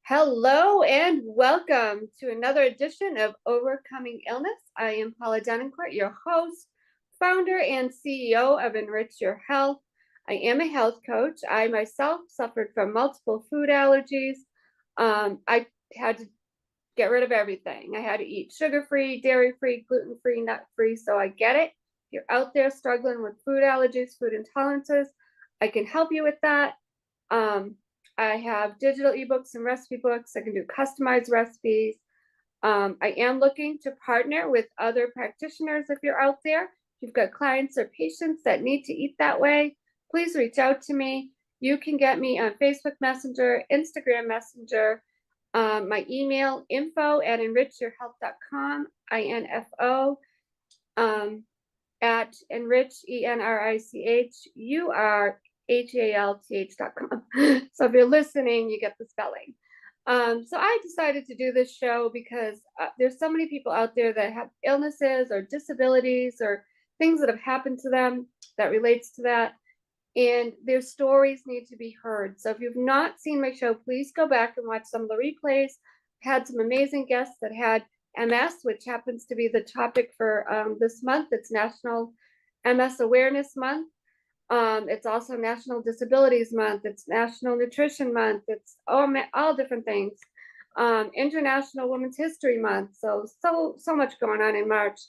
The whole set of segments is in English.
Hello and welcome to another edition of Overcoming Illness. I am Paula Denoncourt, your host, founder, and CEO of Enrich Your Health. I am a health coach. I myself suffered from multiple food allergies. I had to get rid of everything. I had to eat sugar-free, dairy-free, gluten-free, nut-free. So I get it. If you're out there struggling with food allergies, food intolerances, I can help you with that. I have digital ebooks and recipe books. I can do customized recipes. I am looking to partner with other practitioners. If you're out there, if you've got clients or patients that need to eat that way, please reach out to me. You can get me on Facebook Messenger, Instagram Messenger, my email, info@enrichyourhealth.com, info at enrich, enrichyourhealth.com. So if you're listening, you get the spelling. So I decided to do this show because there's so many people out there that have illnesses or disabilities or things that have happened to them that relates to that. And their stories need to be heard. So if you've not seen my show, please go back and watch some of the replays. I had some amazing guests that had MS, which happens to be the topic for this month. It's National MS Awareness Month. It's also National Disabilities Month. It's National Nutrition Month. It's all different things. International Women's History Month. So much going on in March.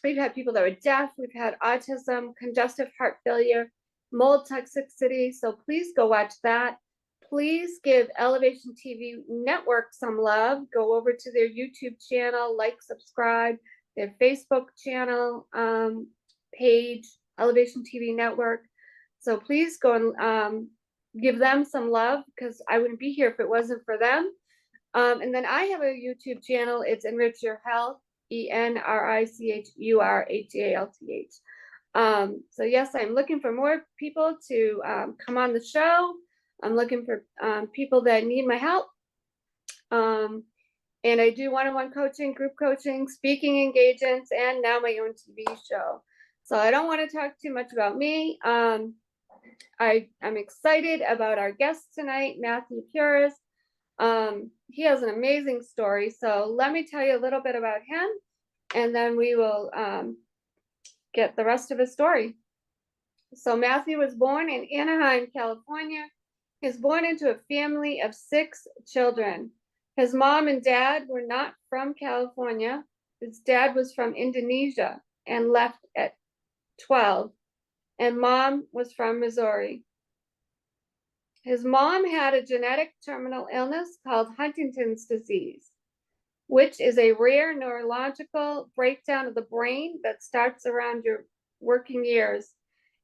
We've had people that are deaf. We've had autism, congestive heart failure, mold toxicity. So please go watch that. Please give Elevation TV Network some love. Go over to their YouTube channel, like, subscribe, their Facebook channel page, Elevation TV Network. So please go and give them some love because I wouldn't be here if it wasn't for them. And then I have a YouTube channel. It's Enrich Your Health, ENRICHURHEALTH. So yes, I'm looking for more people to come on the show. I'm looking for people that need my help. And I do one-on-one coaching, group coaching, speaking engagements, and now my own TV show. So I don't want to talk too much about me. I'm excited about our guest tonight, Matthew Puris. He has an amazing story. So let me tell you a little bit about him, and then we will get the rest of his story. So Matthew was born in Anaheim, California. He was born into a family of 6 children. His mom and dad were not from California. His dad was from Indonesia and left at 12, and mom was from Missouri. His mom had a genetic terminal illness called Huntington's disease, which is a rare neurological breakdown of the brain that starts around your working years,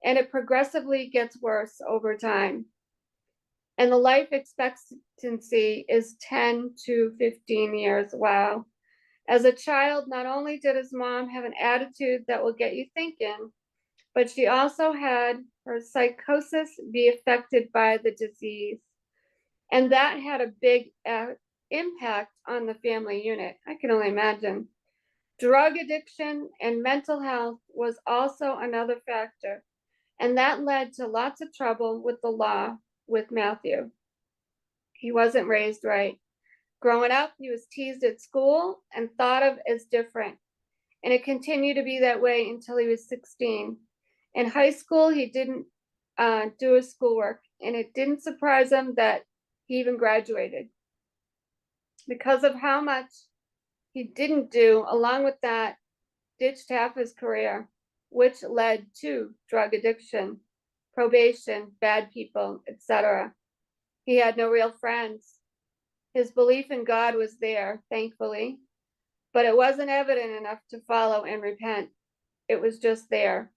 and it progressively gets worse over time. And the life expectancy is 10 to 15 years. Wow. As a child, not only did his mom have an attitude that will get you thinking, but she also had her psychosis be affected by the disease. And that had a big impact on the family unit. I can only imagine. Drug addiction and mental health was also another factor. And that led to lots of trouble with the law with Matthew. He wasn't raised right. Growing up, he was teased at school and thought of as different. And it continued to be that way until he was 16. In high school, he didn't do his schoolwork, and it didn't surprise him that he even graduated. Because of how much he didn't do, along with that, ditched half his career, which led to drug addiction, probation, bad people, etc. He had no real friends. His belief in God was there, thankfully, but it wasn't evident enough to follow and repent. It was just there.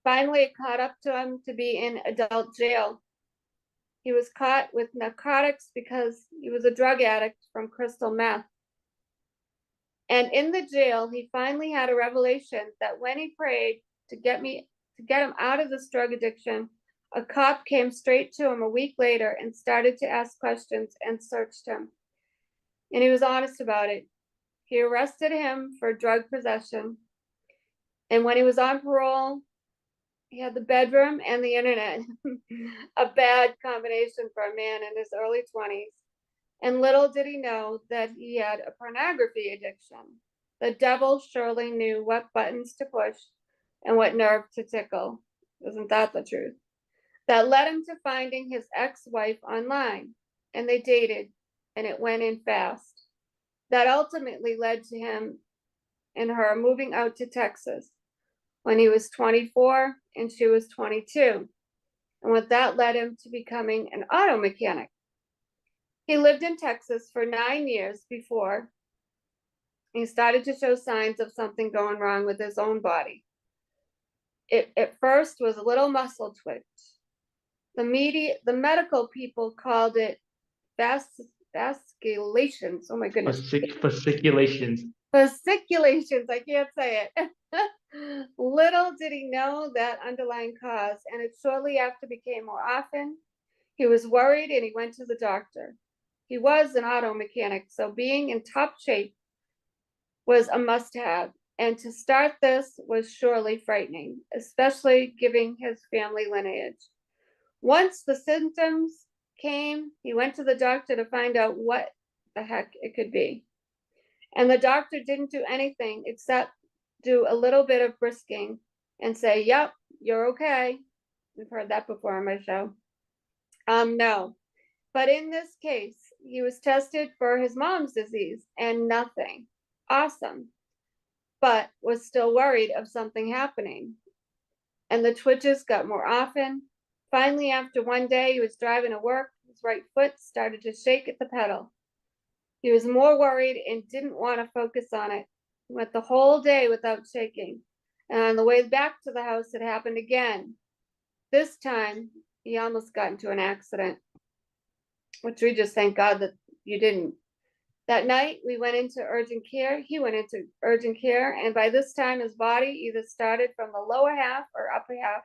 Finally, it caught up to him to be in adult jail. He was caught with narcotics because he was a drug addict from crystal meth. And in the jail, he finally had a revelation that when he prayed to get him out of this drug addiction, a cop came straight to him a week later and started to ask questions and searched him. And he was honest about it. He arrested him for drug possession. And when he was on parole, He had the bedroom and the internet, a bad combination for a man in his early 20s. And little did he know that he had a pornography addiction. The devil surely knew what buttons to push and what nerve to tickle. Isn't that the truth? That led him to finding his ex-wife online, and they dated, and it went in fast. That ultimately led to him and her moving out to Texas when he was 24 and she was 22. And with that led him to becoming an auto mechanic. He lived in Texas for 9 years before he started to show signs of something going wrong with his own body. It at first was a little muscle twitch. The medical people called it vasculations. Oh my goodness. Fasciculations. Fasciculations. I can't say it. Little did he know that underlying cause, and it shortly after became more often. He was worried and he went to the doctor. He was an auto mechanic, so being in top shape was a must-have. And to start this was surely frightening, especially given his family lineage. Once the symptoms came, he went to the doctor to find out what the heck it could be. And the doctor didn't do anything except do a little bit of brisking and say, yep, you're okay. We've heard that before on my show. No. But in this case, he was tested for his mom's disease and nothing. Awesome. But was still worried of something happening. And the twitches got more often. Finally, after one day he was driving to work, his right foot started to shake at the pedal. He was more worried and didn't want to focus on it. He went the whole day without shaking. And on the way back to the house, it happened again. This time, he almost got into an accident, which we just thank God that you didn't. That night, we went into urgent care. He went into urgent care. And by this time, his body either started from the lower half or upper half,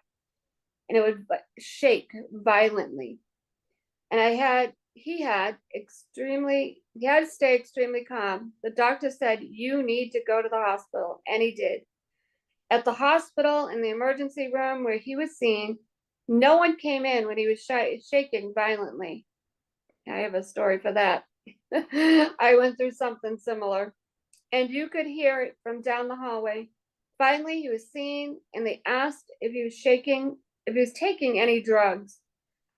and it would shake violently. And he had to stay extremely calm. The doctor said, you need to go to the hospital. And he did. At the hospital, in the emergency room where he was seen, no one came in when he was shaking violently. I have a story for that. I went through something similar. And you could hear it from down the hallway. Finally, he was seen, and they asked if he was taking any drugs.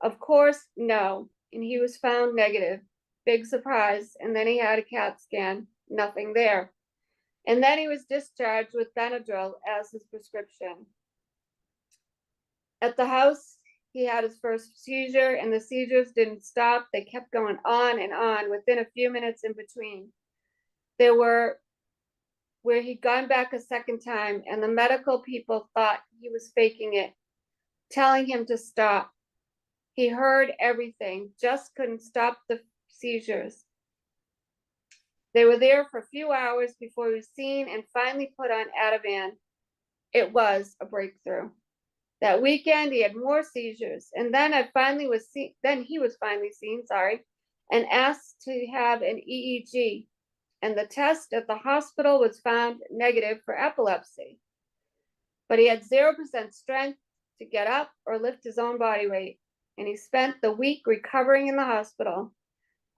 Of course, no. And he was found negative. Big surprise. And then he had a CAT scan. Nothing there. And then he was discharged with Benadryl as his prescription. At the house, he had his first seizure, and the seizures didn't stop. They kept going on and on within a few minutes in between. There were where he'd gone back a second time, and the medical people thought he was faking it, telling him to stop. He heard everything, just couldn't stop the seizures. They were there for a few hours before he was seen and finally put on Ativan. It was a breakthrough. That weekend, he had more seizures, and then he was finally seen, and asked to have an EEG. And the test at the hospital was found negative for epilepsy. But he had 0% strength to get up or lift his own body weight, and he spent the week recovering in the hospital.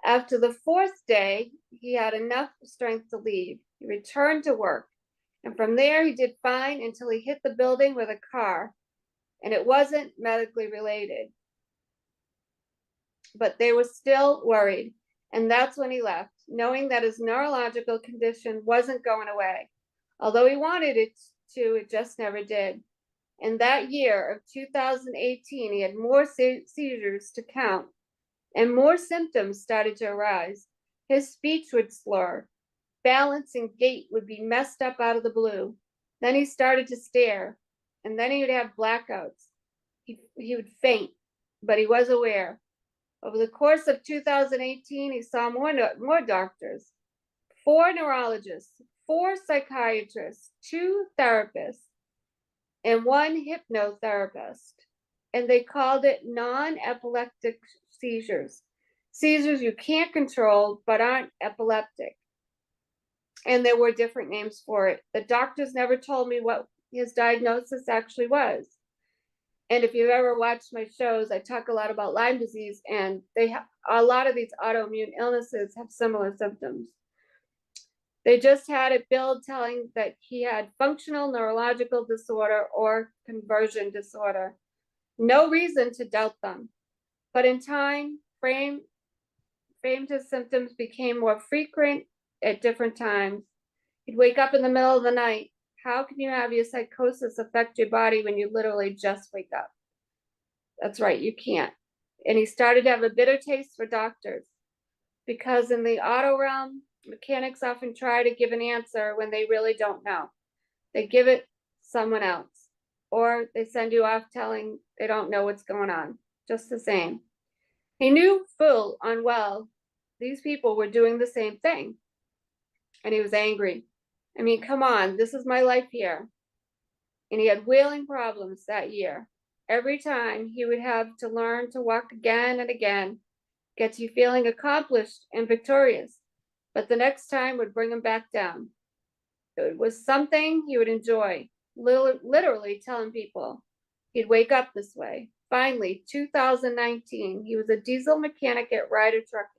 After the 4th day, he had enough strength to leave. He returned to work, and from there he did fine until he hit the building with a car, and it wasn't medically related. But they were still worried, and that's when he left, knowing that his neurological condition wasn't going away. Although he wanted it to, it just never did. In that year of 2018, he had more seizures to count, and more symptoms started to arise. His speech would slur. Balance and gait would be messed up out of the blue. Then he started to stare, and then he would have blackouts. He would faint, but he was aware. Over the course of 2018, he saw more doctors, 4 neurologists, 4 psychiatrists, 2 therapists, and 1 hypnotherapist. And they called it non-epileptic seizures. Seizures you can't control but aren't epileptic. And there were different names for it. The doctors never told me what his diagnosis actually was. And if you've ever watched my shows, I talk a lot about Lyme disease, and they have a lot of these autoimmune illnesses have similar symptoms. They just had a bill telling that he had functional neurological disorder or conversion disorder. No reason to doubt them. But in time, framed his symptoms became more frequent at different times. He'd wake up in the middle of the night. How can you have your psychosis affect your body when you literally just wake up? That's right, you can't. And he started to have a bitter taste for doctors, because in the auto realm, mechanics often try to give an answer when they really don't know. They give it someone else, or they send you off telling they don't know what's going on. Just the same. He knew full on well these people were doing the same thing, and he was angry. I mean, come on, this is my life here. And he had wailing problems that year. Every time he would have to learn to walk again and again, gets you feeling accomplished and victorious, but the next time would bring him back down. It was something he would enjoy, literally telling people he'd wake up this way. Finally, 2019, he was a diesel mechanic at Ryder Trucking,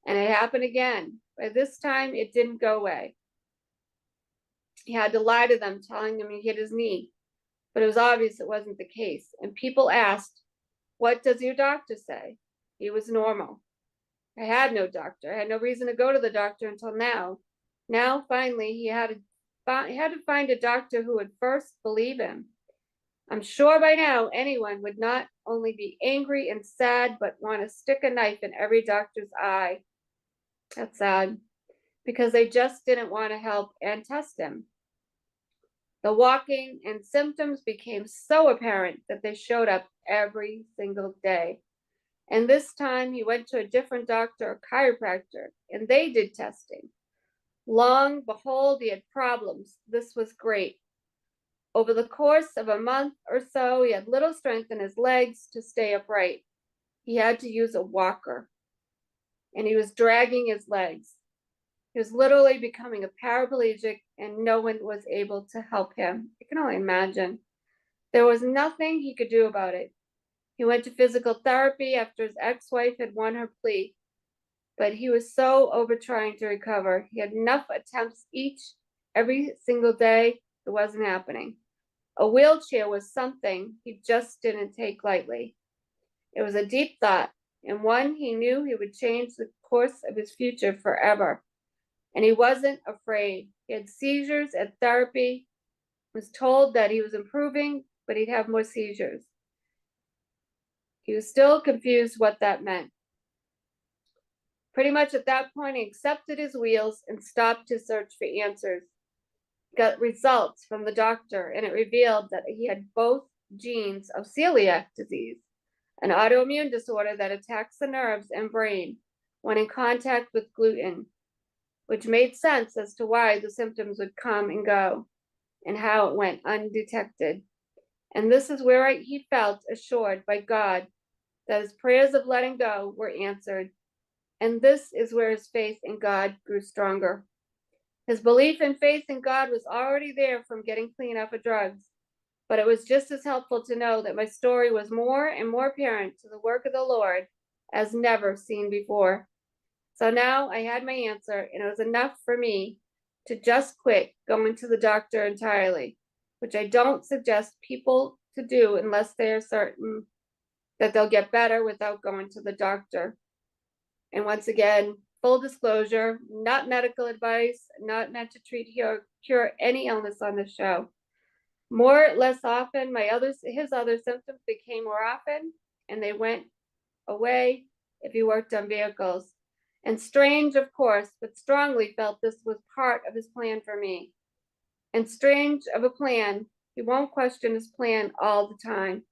and it happened again. By this time, it didn't go away. He had to lie to them, telling them he hit his knee, but it was obvious it wasn't the case. And people asked, "What does your doctor say?" He was normal. I had no doctor. I had no reason to go to the doctor until now. Now, finally, he had to find a doctor who would first believe him. I'm sure by now anyone would not only be angry and sad, but want to stick a knife in every doctor's eye. That's sad, because they just didn't want to help and test him. The walking and symptoms became so apparent that they showed up every single day. And this time he went to a different doctor, a chiropractor, and they did testing. Long behold, he had problems. This was great. Over the course of a month or so, he had little strength in his legs to stay upright. He had to use a walker, and he was dragging his legs. He was literally becoming a paraplegic, and no one was able to help him. I can only imagine. There was nothing he could do about it. He went to physical therapy after his ex-wife had won her plea, but he was so over trying to recover. He had enough attempts every single day. It wasn't happening. A wheelchair was something he just didn't take lightly. It was a deep thought, and one he knew he would change the course of his future forever. And he wasn't afraid. He had seizures at therapy, was told that he was improving, but he'd have more seizures. He was still confused what that meant. Pretty much at that point, he accepted his wheels and stopped his search for answers. Got results from the doctor, and it revealed that he had both genes of celiac disease, an autoimmune disorder that attacks the nerves and brain when in contact with gluten, which made sense as to why the symptoms would come and go and how it went undetected. And this is where he felt assured by God that his prayers of letting go were answered. And this is where his faith in God grew stronger. His belief and faith in God was already there from getting clean off of drugs, but it was just as helpful to know that my story was more and more apparent to the work of the Lord as never seen before. So now I had my answer, and it was enough for me to just quit going to the doctor entirely, which I don't suggest people to do unless they are certain that they'll get better without going to the doctor. And once again, full disclosure, not medical advice, not meant to treat or cure any illness on the show. More or less often, his other symptoms became more often, and they went away if he worked on vehicles. And strange, of course, but strongly felt this was part of his plan for me. And strange of a plan, he won't question his plan all the time.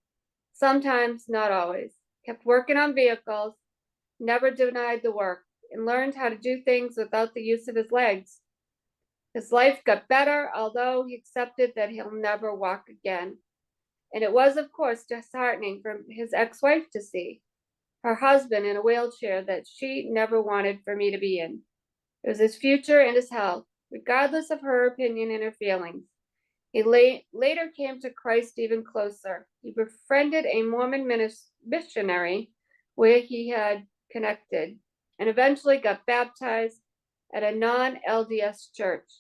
Sometimes, not always. Kept working on vehicles, never denied the work, and learned how to do things without the use of his legs. His life got better, although he accepted that he'll never walk again. And it was, of course, disheartening for his ex-wife to see her husband in a wheelchair that she never wanted for me to be in. It was his future and his health, regardless of her opinion and her feelings. He later came to Christ even closer. He befriended a Mormon missionary where he had connected and eventually got baptized at a non-LDS church.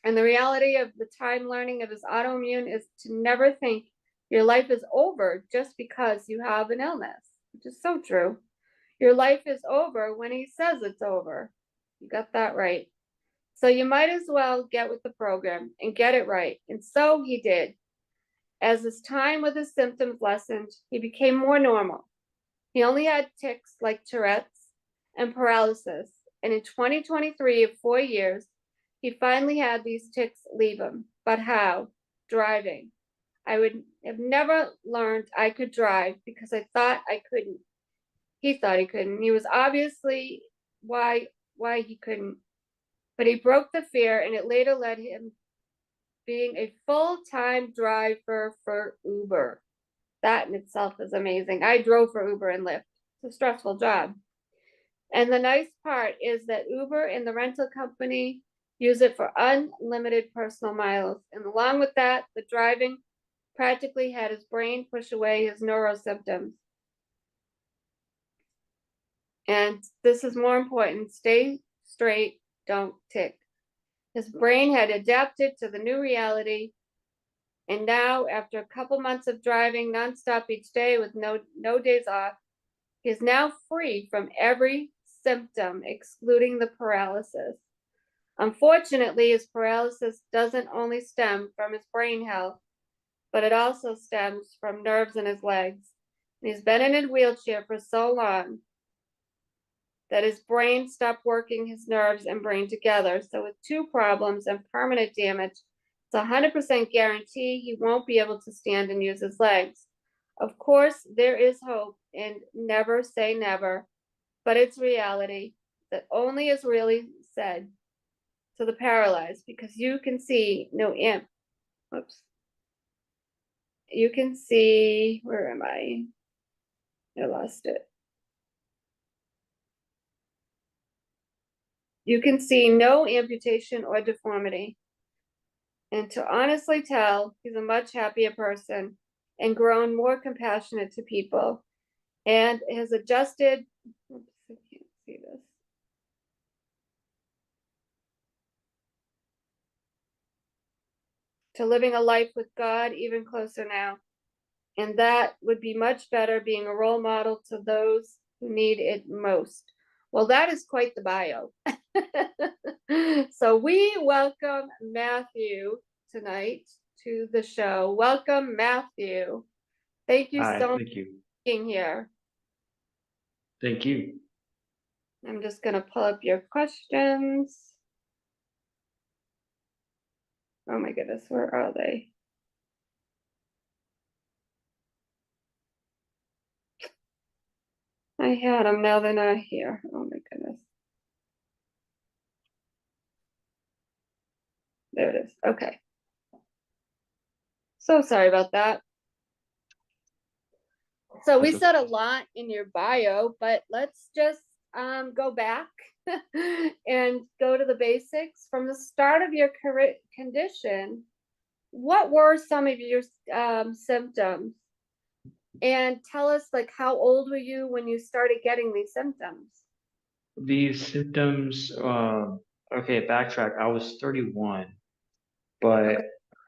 And the reality of the time learning of his autoimmune is to never think your life is over just because you have an illness, which is so true. Your life is over when he says it's over. You got that right. So you might as well get with the program and get it right. And so he did. As his time with his symptoms lessened, he became more normal. He only had tics like Tourette's and paralysis. And in 2023, of 4 years, he finally had these tics leave him. But how? Driving. I would have never learned I could drive because I thought I couldn't. He thought he couldn't. He was obviously why he couldn't. But he broke the fear, and it later led him being a full-time driver for Uber. That in itself is amazing. I drove for Uber and Lyft. It's a stressful job. And the nice part is that Uber and the rental company use it for unlimited personal miles. And along with that, the driving practically had his brain push away his neuro symptoms. And this is more important. Stay straight, don't tic. His brain had adapted to the new reality. And now, after a couple months of driving nonstop each day with no days off, he is now free from every symptom, excluding the paralysis. Unfortunately, his paralysis doesn't only stem from his brain health, but it also stems from nerves in his legs. And he's been in a wheelchair for so long that his brain stopped working his nerves and brain together. So with two problems and permanent damage, it's a 100% guarantee he won't be able to stand and use his legs. Of course, there is hope, and never say never, but it's reality that only is really said to the paralyzed, because you can see no imp. Oops. You can see, where am I? I lost it. You can see no amputation or deformity. And to honestly tell, he's a much happier person and grown more compassionate to people and has adjusted. Oops, I can't see this. To living a life with God even closer now. And that would be much better, being a role model to those who need it most. Well, that is quite the bio. So we welcome Matthew tonight to the show. Welcome, Matthew. Thank you Hi, so much thank you. for being here. Thank you. I'm just going to pull up your questions. Oh my goodness, where are they? I had them, now they're not here. Oh my goodness. There it is. Okay. So sorry about that. So we said a lot in your bio, but let's just go back and go to the basics. From the start of your condition, what were some of your symptoms? And tell us, like, how old were you when you started getting these symptoms? These symptoms, okay, backtrack. I was 31, but Okay.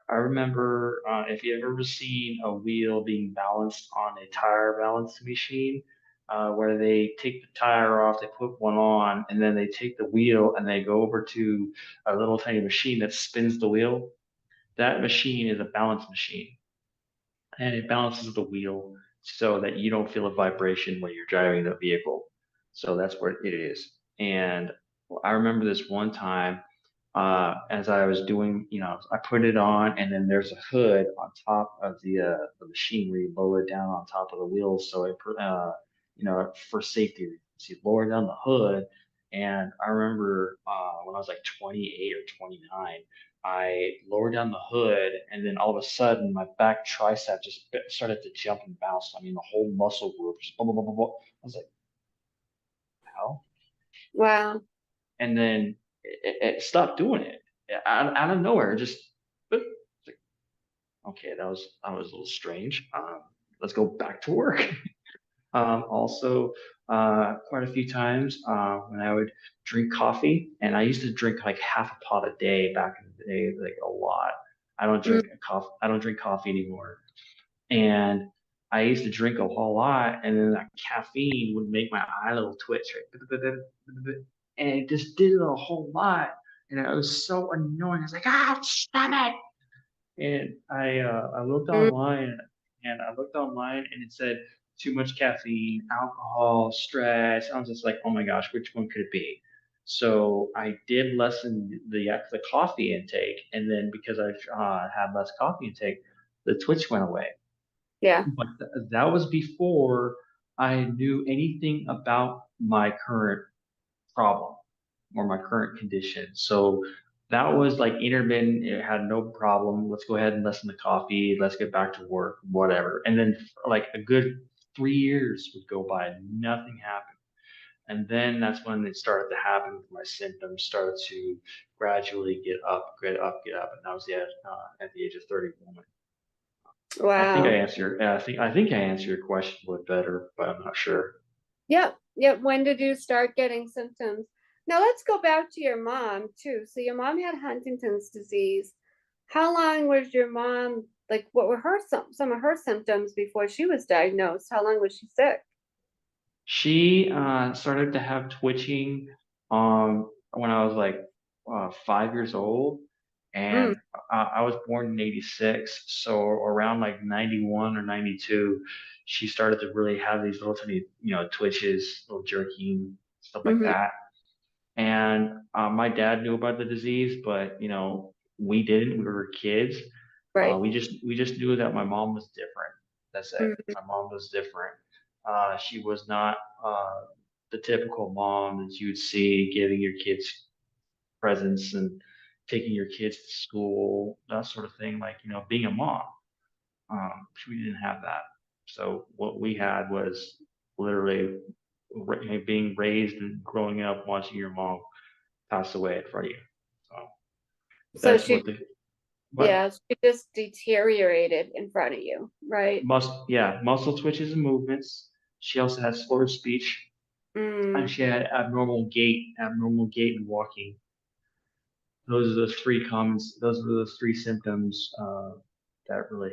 I remember if you ever seen a wheel being balanced on a tire balance machine, where they take the tire off, they put one on, and then they take the wheel and they go over to a little tiny machine that spins the wheel. That machine is a balance machine, and it balances the wheel so that you don't feel a vibration when you're driving the vehicle. So that's what it is. And I remember this one time, as I was doing, I put it on, and then there's a hood on top of the machine where you lower it down on top of the wheels, so for safety reasons, you lower down the hood. And I remember when I was like 28 or 29, I lowered down the hood, and then all of a sudden, my back tricep just started to jump and bounce. I mean, the whole muscle group just blah, blah, blah, blah, blah. I was like, how? Wow. And then it stopped doing it out of nowhere. Just, Okay, that was a little strange. Let's go back to work. Also, quite a few times when I would drink coffee, and I used to drink like half a pot a day back in the day, like a lot. Mm, I don't drink coffee anymore. And I used to drink a whole lot, and then that caffeine would make my eye little twitch, right? And it just did it a whole lot, and it was so annoying. I was like, ah, stop it! And I looked mm, online, and it said too much caffeine, alcohol, stress. I was just like, oh my gosh, which one could it be? So I did lessen the coffee intake, and then because I had less coffee intake, the twitch went away. yeah, But that was before I knew anything about my current problem or my current condition. So that was like intermittent. It had no problem. Let's go ahead and lessen the coffee. Let's get back to work, whatever. And then like a good 3 years would go by and nothing happened. And then that's when it started to happen with my symptoms started to gradually get up, get up, get up. And that was at the age of 31. I think I wow. answered. I think I answered your question a little better, but I'm not sure. Yep, yep. When did you start getting symptoms? Now let's go back to your mom too. So your mom had Huntington's disease. How long was your mom, like what were her some of her symptoms before she was diagnosed? How long was she sick? She started to have twitching when I was like 5 years old, Mm, and I was born in '86, so around like '91 or '92, she started to really have these little tiny, twitches, little jerking, stuff like hmm. that. And my dad knew about the disease, but we didn't. We were kids. Right. We just knew that my mom was different. That's it. Mm, My mom was different. She was not the typical mom that you would see giving your kids presents and taking your kids to school, that sort of thing. Like being a mom. We didn't have that. So what we had was literally being raised and growing up watching your mom pass away in front of you. So so that's she, what the what yeah, she just deteriorated in front of you, right? muscle twitches and movements. She also had slurred speech, and Mm. she had abnormal gait and walking. Those are the three comments. Those were the three symptoms that really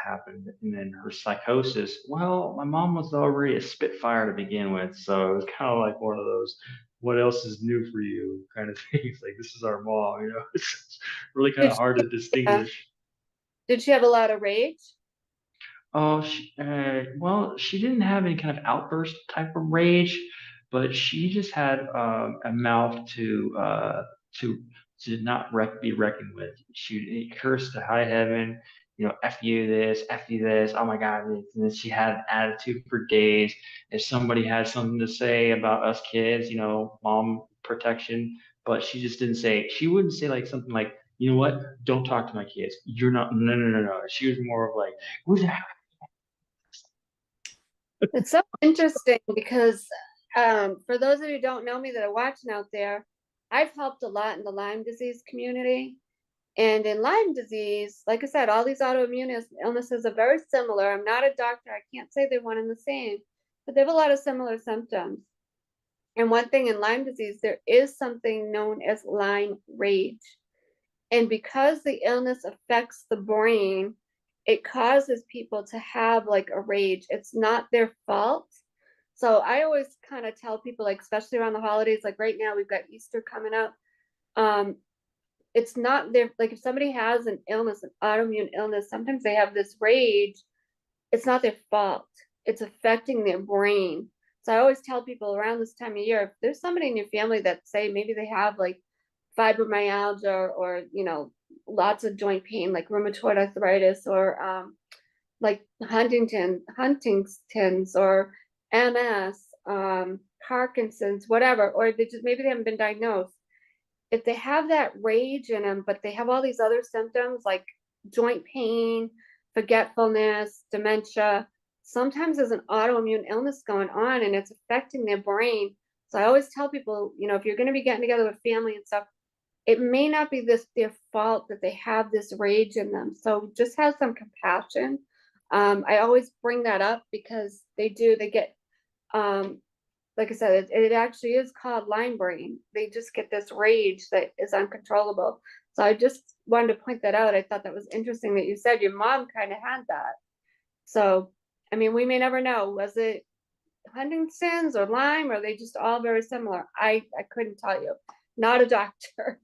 happened. And then her psychosis. Well, my mom was already a spitfire to begin with, so it was kind of like one of those "what else is new for you" kind of things. Like this is our mom, It's really kind Did of hard to uh, distinguish. did she have a lot of rage? Oh, well, she didn't have any kind of outburst type of rage, but she just had a mouth to to not be reckoned with. She cursed to high heaven, f you this, f you this. Oh my God! And then she had an attitude for days. If somebody had something to say about us kids, mom protection, but she just didn't say. She wouldn't say like something like, you know what? Don't talk to my kids. You're not. No, no, no, no. She was more of like, who's that? It's so interesting because for those of you who don't know me that are watching out there, I've helped a lot in the Lyme disease community. And in Lyme disease, like I said, all these autoimmune illnesses are very similar. I'm not a doctor. I can't say they're one and the same, but they have a lot of similar symptoms. And one thing in Lyme disease, there is something known as Lyme rage. And because the illness affects the brain, it causes people to have like a rage. It's not their fault. So I always kind of tell people, like, especially around the holidays, like right now we've got Easter coming up. Um, it's not their, like, if somebody has an illness, an autoimmune illness, sometimes they have this rage. It's not their fault. It's affecting their brain. So I always tell people around this time of year, if there's somebody in your family that say maybe they have like fibromyalgia or lots of joint pain like rheumatoid arthritis or like Huntington's or MS, Parkinson's, whatever, or they just maybe they haven't been diagnosed. If they have that rage in them, but they have all these other symptoms like joint pain, forgetfulness, dementia, sometimes there's an autoimmune illness going on and it's affecting their brain. So I always tell people, if you're going to be getting together with family and stuff, it may not be their fault that they have this rage in them. So just have some compassion. I always bring that up because they get, um, like I said, it actually is called line brain. They just get this rage that is uncontrollable. So I just wanted to point that out. I thought that was interesting that you said your mom kind of had that. So, I mean, we may never know. Was it Huntington's or Lyme? Or are they just all very similar? I couldn't tell you. Not a doctor,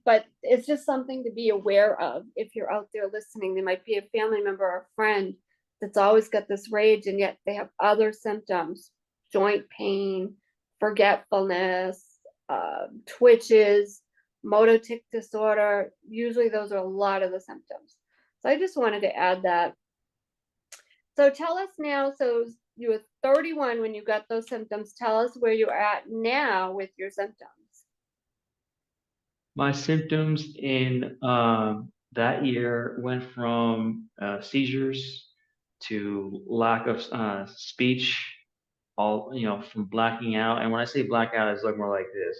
but it's just something to be aware of. If you're out there listening, there might be a family member or a friend that's always got this rage, and yet they have other symptoms: joint pain, forgetfulness, twitches, motor tic disorder. Usually, those are a lot of the symptoms. So I just wanted to add that. So tell us now, so you were 31 when you got those symptoms. Tell us where you're at now with your symptoms. My symptoms in that year went from seizures to lack of speech, all from blacking out. And when I say blackout, it's like more like this,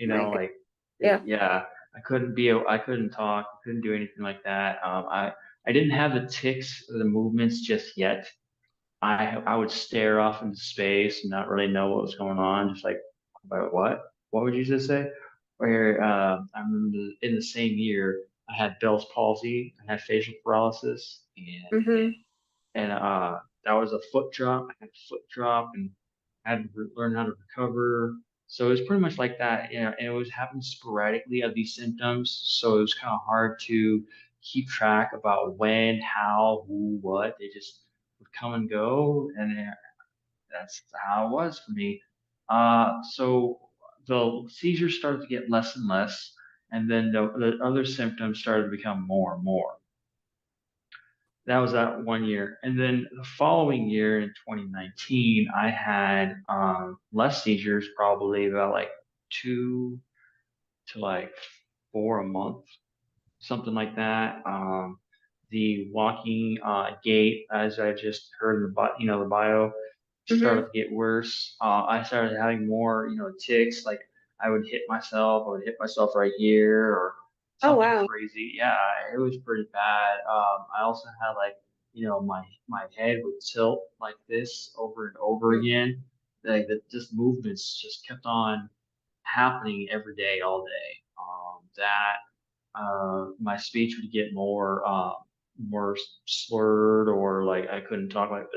Like, like yeah. yeah, I couldn't talk, couldn't do anything like that. I didn't have the tics or the movements just yet. I would stare off into space and not really know what was going on, just like, about what? What would you just say? Where I remember in the same year, I had Bell's palsy, I had facial paralysis, Mm-hmm. and that was a foot drop. I had a foot drop, and I had to learn how to recover. So it was pretty much like that, and it was happening sporadically of these symptoms. So it was kind of hard to keep track about when, how, who, what. They just would come and go, and that's how it was for me. So the seizures started to get less and less, and then the other symptoms started to become more and more. That was that one year. And then the following year in 2019, I had less seizures, probably about like 2 to 4 a month, something like that. The walking gait, as I just heard in the bio, started Mm-hmm. to get worse. I started having more, tics. Like I would hit myself, I would hit myself right here, or Oh, something wow. crazy. Yeah, it was pretty bad. I also had like, my head would tilt like this over and over Mm. again. Like that, just movements just kept on happening every day, all day. That my speech would get more slurred, or like I couldn't talk like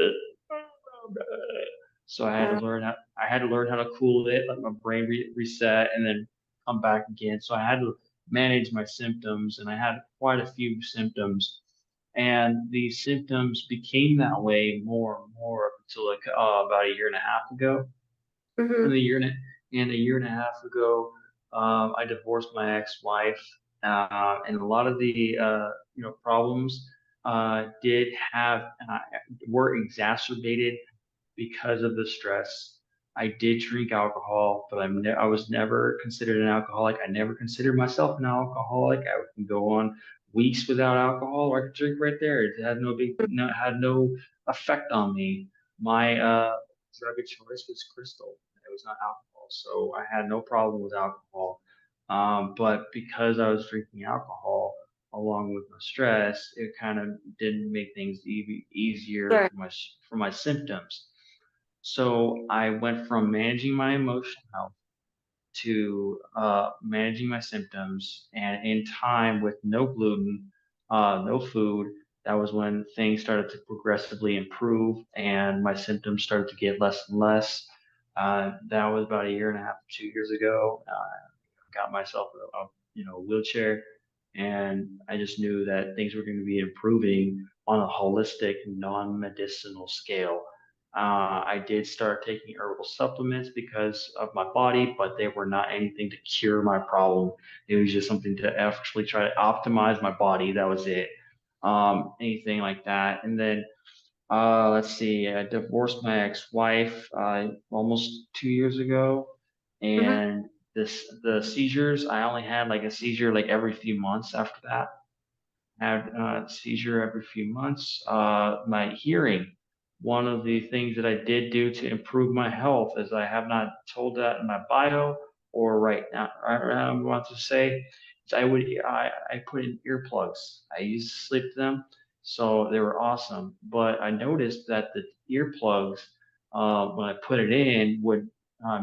so Uh, I had to learn how to cool it, let my brain reset, and then come back again. So I had to manage my symptoms, and I had quite a few symptoms, and the symptoms became that way more and more up until like about a year and a half ago. And mm-hmm. a year and a half ago, I divorced my ex-wife, and a lot of the problems did have were exacerbated because of the stress. I did drink alcohol, but I was never considered an alcoholic. I never considered myself an alcoholic. I can go on weeks without alcohol, or I could drink right there. It had had no effect on me. My drug of choice was crystal. It was not alcohol, so I had no problem with alcohol. But because I was drinking alcohol along with my stress, it kind of didn't make things easier Sure. for my symptoms. So I went from managing my emotional health to managing my symptoms, and in time, with no gluten, no food, that was when things started to progressively improve, and my symptoms started to get less and less. That was about a year and a half, 2 years ago. Got myself a wheelchair, and I just knew that things were going to be improving on a holistic, non-medicinal scale. I did start taking herbal supplements because of my body, but they were not anything to cure my problem. It was just something to actually try to optimize my body. That was it. Anything like that. And then let's see, I divorced my ex-wife almost 2 years ago, Mm-hmm. and the seizures. I only had like a seizure like every few months after that. Had a seizure every few months. My hearing. One of the things that I did do to improve my health, as I have not told that in my bio, or right now, I want to say, is I put in earplugs. I used to sleep with them, so they were awesome. But I noticed that the earplugs, when I put it in, would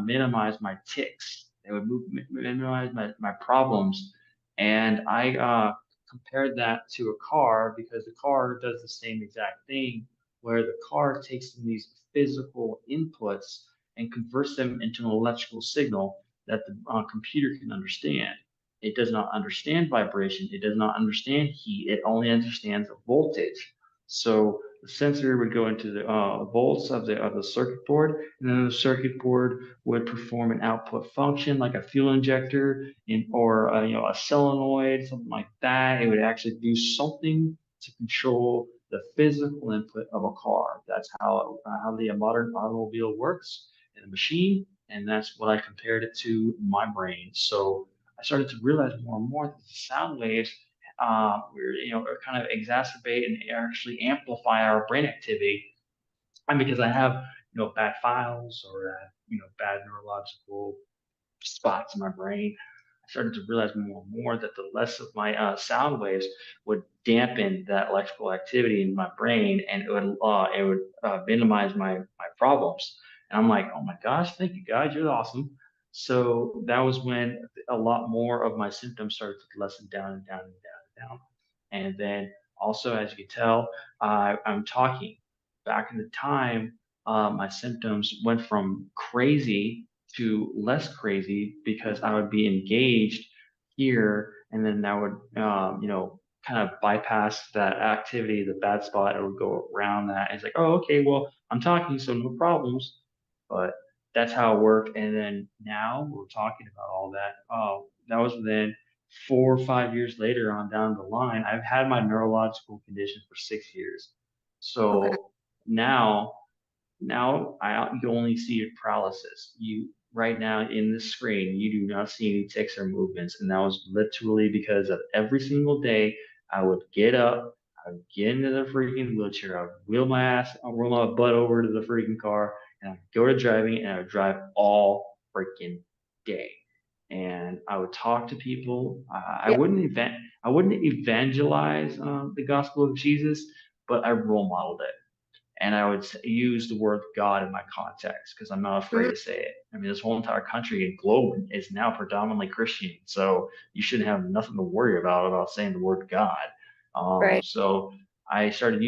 minimize my ticks. They would minimize my problems, and I compared that to a car because the car does the same exact thing, where the car takes in these physical inputs and converts them into an electrical signal that the computer can understand. It does not understand vibration. It does not understand heat. It only understands voltage. So the sensor would go into the volts of the circuit board, and then the circuit board would perform an output function like a fuel injector or a solenoid, something like that. It would actually do something to control the physical input of a car. That's how the modern automobile works in a machine, and that's what I compared it to my brain. So I started to realize more and more that the sound waves kind of exacerbate and actually amplify our brain activity. And because I have bad files or bad neurological spots in my brain, I started to realize more and more that the less of my sound waves would dampen that electrical activity in my brain, and it would minimize my problems. And I'm like, oh my gosh, thank you, God, you're awesome. So that was when a lot more of my symptoms started to lessen down and down and down and down. And then also, as you can tell, I'm talking. Back in the time, my symptoms went from crazy to less crazy because I would be engaged here, and then that would, kind of bypass that activity, the bad spot. It would go around that. It's like, oh, okay, well, I'm talking, so no problems. But that's how it worked. And then now we're talking about all that. Oh, that was then 4 or 5 years later on down the line. I've had my neurological condition for 6 years. Okay. So now you only see your paralysis. You right now in the screen, you do not see any ticks or movements, and that was literally because of every single day I would get up, I would get into the freaking wheelchair, I would roll my butt over to the freaking car, and I'd go to driving, and I would drive all freaking day. And I would talk to people. Yeah. I wouldn't evangelize the gospel of Jesus, but I role modeled it, and I would use the word God in my context because I'm not afraid Mhm. to say it. I mean, this whole entire country and globe is now predominantly Christian, so you shouldn't have nothing to worry about saying the word God. Right. So I started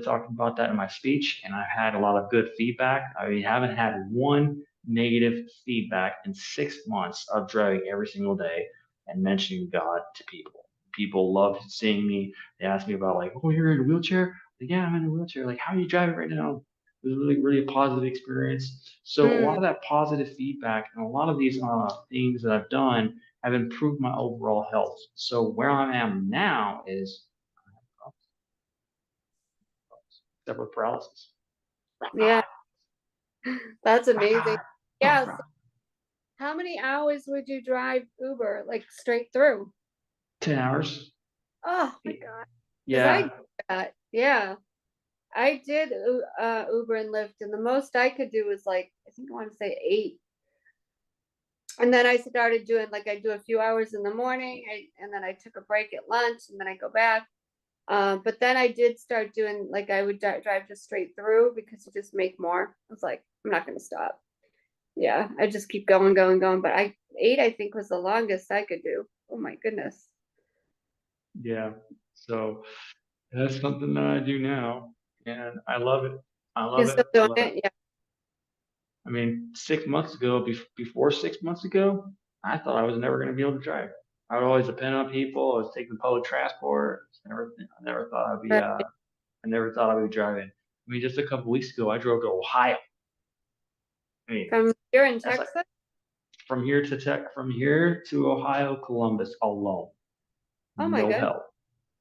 talking about that in my speech, and I had a lot of good feedback. I mean, I haven't had one negative feedback in 6 months of driving every single day and mentioning God to people. People love seeing me. They ask me about like, oh, you're in a wheelchair? Like, yeah, I'm in a wheelchair. Like, how are you driving right now? It was really, really a positive experience. So a lot Mm, of that positive feedback and a lot of these things that I've done have improved my overall health. So where I am now is several paralysis. yeah, that's amazing. Yeah. So 10 how many hours would you drive Uber, like straight through? hours. Oh my God. Because I did Yeah. that. Yeah. I did Uber and Lyft, and the most I could do was like, I think I want to say 8. And then I started doing like I do a few hours in the morning, and then I took a break at lunch, and then I go back. But then I did start doing like I would drive just straight through because you just make more. I was like, I'm not going to stop. Yeah, I just keep going, going, going. But 8, I think, was the longest I could do. Oh my goodness. Yeah. So that's something that I do now, and I love it. I You're love it. still I doing love it. it? Yeah. I mean, 6 months ago, before 6 months ago, I thought I was never going to be able to drive. I would always depend on people. I was taking public transport. Right. I never thought I'd be driving. I mean, just a couple weeks ago, I drove to Ohio. I mean, From here in that's like Texas? from here to Ohio, Columbus alone. Oh my No goodness. help.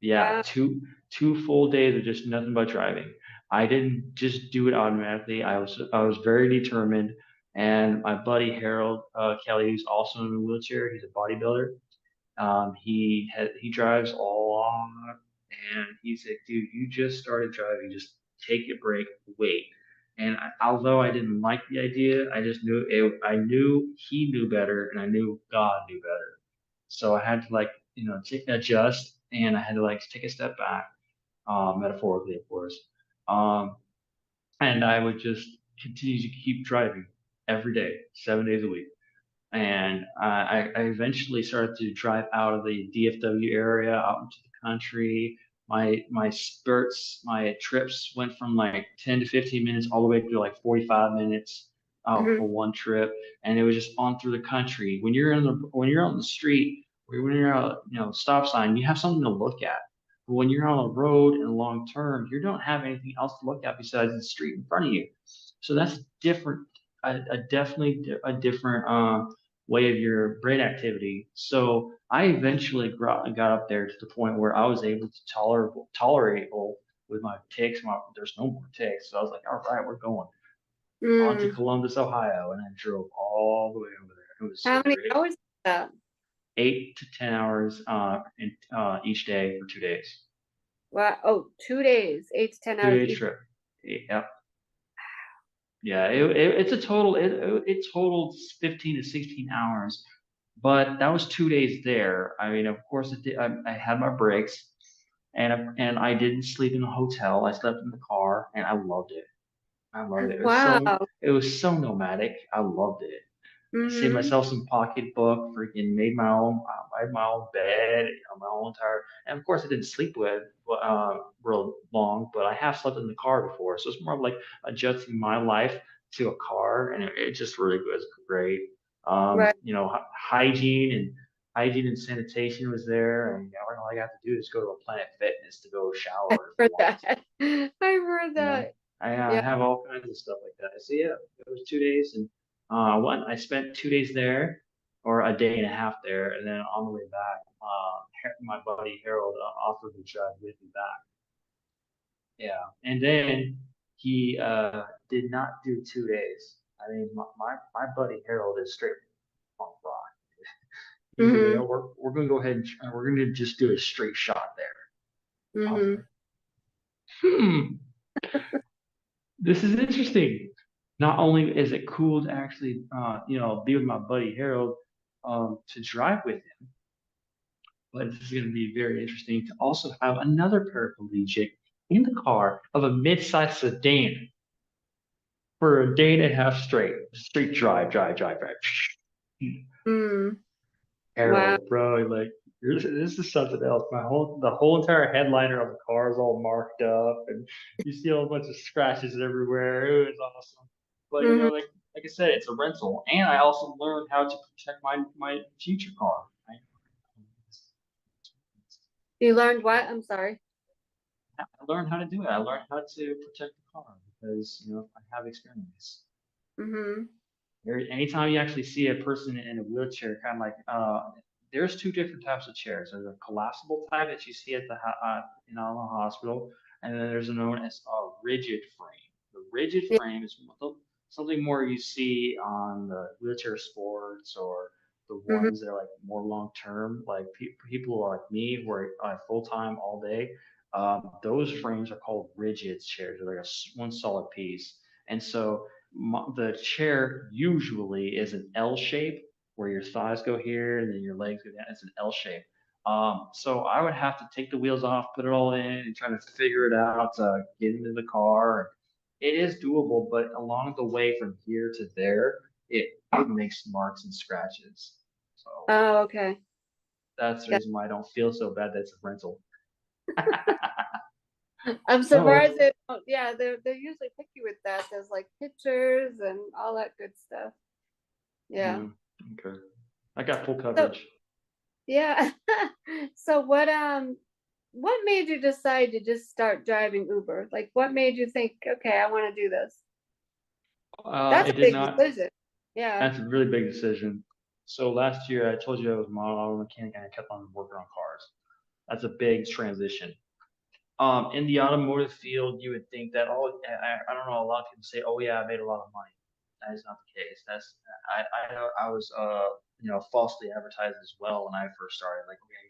Yeah, Wow. two full days of just nothing but driving. I didn't just do it automatically. I was very determined. And my buddy Harold Kelly, who's also in a wheelchair, he's a bodybuilder. He drives a lot, and he said, "Dude, you just started driving. Just take a break, wait." And although I didn't like the idea, I just knew it. I knew he knew better, and I knew God knew better. So I had to like adjust, and I had to like take a step back, metaphorically, of course. Um, and I would just continue to keep driving every day, 7 days a week. And I eventually started to drive out of the DFW area out into the country. My trips went from like 10 to 15 minutes all the way to like 45 minutes Hmm. for one trip, and it was just on through the country. When you're on the street, or when you're out, stop sign, you have something to look at. But when you're on a road and long term, you don't have anything else to look at besides the street in front of you. So that's different, a definitely a different way of your brain activity. So I eventually got up there to the point where I was able to tolerate with my ticks. There's no more ticks. So I was like, all right, we're going on to Mm. Columbus, Ohio. And I drove all the way over there. It was How so many great. hours is that? 8 to 10 hours each day for 2 days. Wow. Oh, 2 days, 8 to 10 hours 2 day each. trip. Yep. Yeah, it's a total. It totaled 15 to 16 hours, but that was 2 days there. I mean, of course, it did, I had my breaks, and I didn't sleep in a hotel. I slept in the car, and I loved it. I loved it. Wow. It was so nomadic. I loved it. I saved Mm-hmm. myself some pocketbook, freaking made my own bed, my own entire, and of course I didn't sleep with real long, but I have slept in the car before, so it's more of like adjusting my life to a car, and it just really was great. Right. Hygiene and sanitation was there, and all I got to do is go to a Planet Fitness to go I shower if I heard wanted to. that. I heard You know, that. I Yeah. have all kinds of stuff like that. So yeah, it was 2 days, and I spent 2 days there, or a day and a half there, and then on the way back, my buddy Harold offered to drive with me back. Yeah, and then he did not do 2 days. I mean, my buddy Harold is straight on rock. He said, Mm-hmm. we're going to go ahead and we're going to just do a straight shot there. I was Mm-hmm. like, hmm. This is interesting. Not only is it cool to actually, be with my buddy Harold, to drive with him, but this is going to be very interesting to also have another paraplegic in the car of a mid-sized sedan for a day and a half straight drive. Mm. Wow. Harold, bro, like this is something else. The whole entire headliner of the car is all marked up, and you see a bunch of scratches everywhere. It was awesome. But Mm-hmm. like I said, it's a rental, and I also learned how to protect my future car. You learned what? I'm sorry. I learned how to do it. I learned how to protect the car because I have experience. Mm-hmm. Anytime you actually see a person in a wheelchair, kind of like there's two different types of chairs. There's a collapsible type that you see at in the hospital, and then there's a known as a rigid frame. The rigid Yeah. frame is something more you see on the wheelchair sports or the Mm-hmm. ones that are like more long term, like people like me who are full time all day. Those frames are called rigid chairs. They're like one solid piece, and so the chair usually is an L shape where your thighs go here and then your legs go down. It's an L shape. So I would have to take the wheels off, put it all in, and try to figure it out, get into the car. It is doable, but along the way from here to there, it makes marks and scratches. So Oh, okay. that's the Yeah. reason why I don't feel so bad that it's a rental. I'm So, surprised they don't, yeah, they're usually picky with that. There's like pictures and all that good stuff. Yeah. yeah, okay. I got full So coverage. yeah. So what made you decide to just start driving Uber? Like what made you think, okay, I want to do this? That's It a did big not. decision. Yeah. That's a really big decision. So last year, I told you I was an auto mechanic and I kept on working on cars. That's a big transition. In the automotive field, you would think that, oh, I don't know, a lot of people say, oh yeah, I made a lot of money. That is not the case. I was falsely advertised as well when I first started. Like, okay,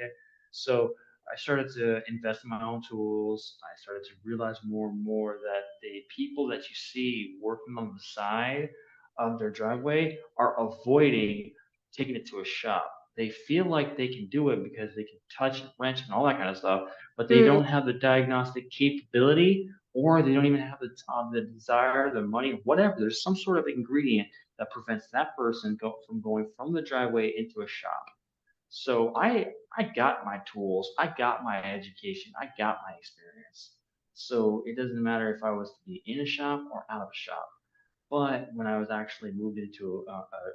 okay. So I started to invest in my own tools. I started to realize more and more that the people that you see working on the side of their driveway are avoiding taking it to a shop. They feel like they can do it because they can touch and wrench and all that kind of stuff, but they Mm, don't have the diagnostic capability, or they don't even have the desire, the money, whatever. There's some sort of ingredient that prevents that person from going from the driveway into a shop. So I got my tools, I got my education, I got my experience. So it doesn't matter if I was to be in a shop or out of a shop. But when I was actually moved into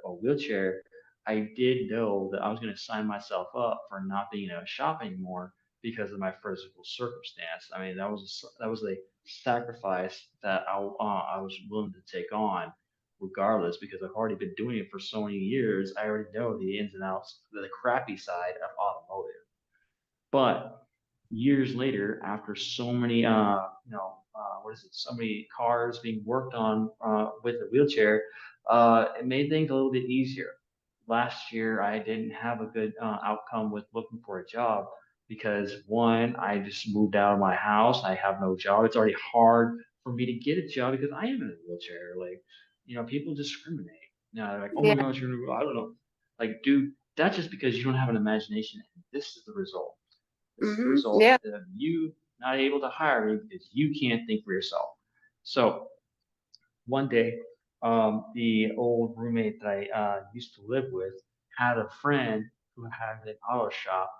a wheelchair, I did know that I was going to sign myself up for not being in a shop anymore because of my physical circumstance. I mean, that was a sacrifice that I was willing to take on, regardless, because I've already been doing it for so many years. I already know the ins and outs, the crappy side of automotive. But years later, after so many, what is it, so many cars being worked on with a wheelchair, it made things a little bit easier. Last year, I didn't have a good outcome with looking for a job because one, I just moved out of my house. I have no job. It's already hard for me to get a job because I am in a wheelchair. Like, people discriminate. They're like, oh my yeah. gosh, I don't know. Like, dude, that's just because you don't have an imagination. And this is the result. This is the result Yeah. of you not able to hire me because you can't think for yourself. So one day, the old roommate that I used to live with had a friend who had an auto shop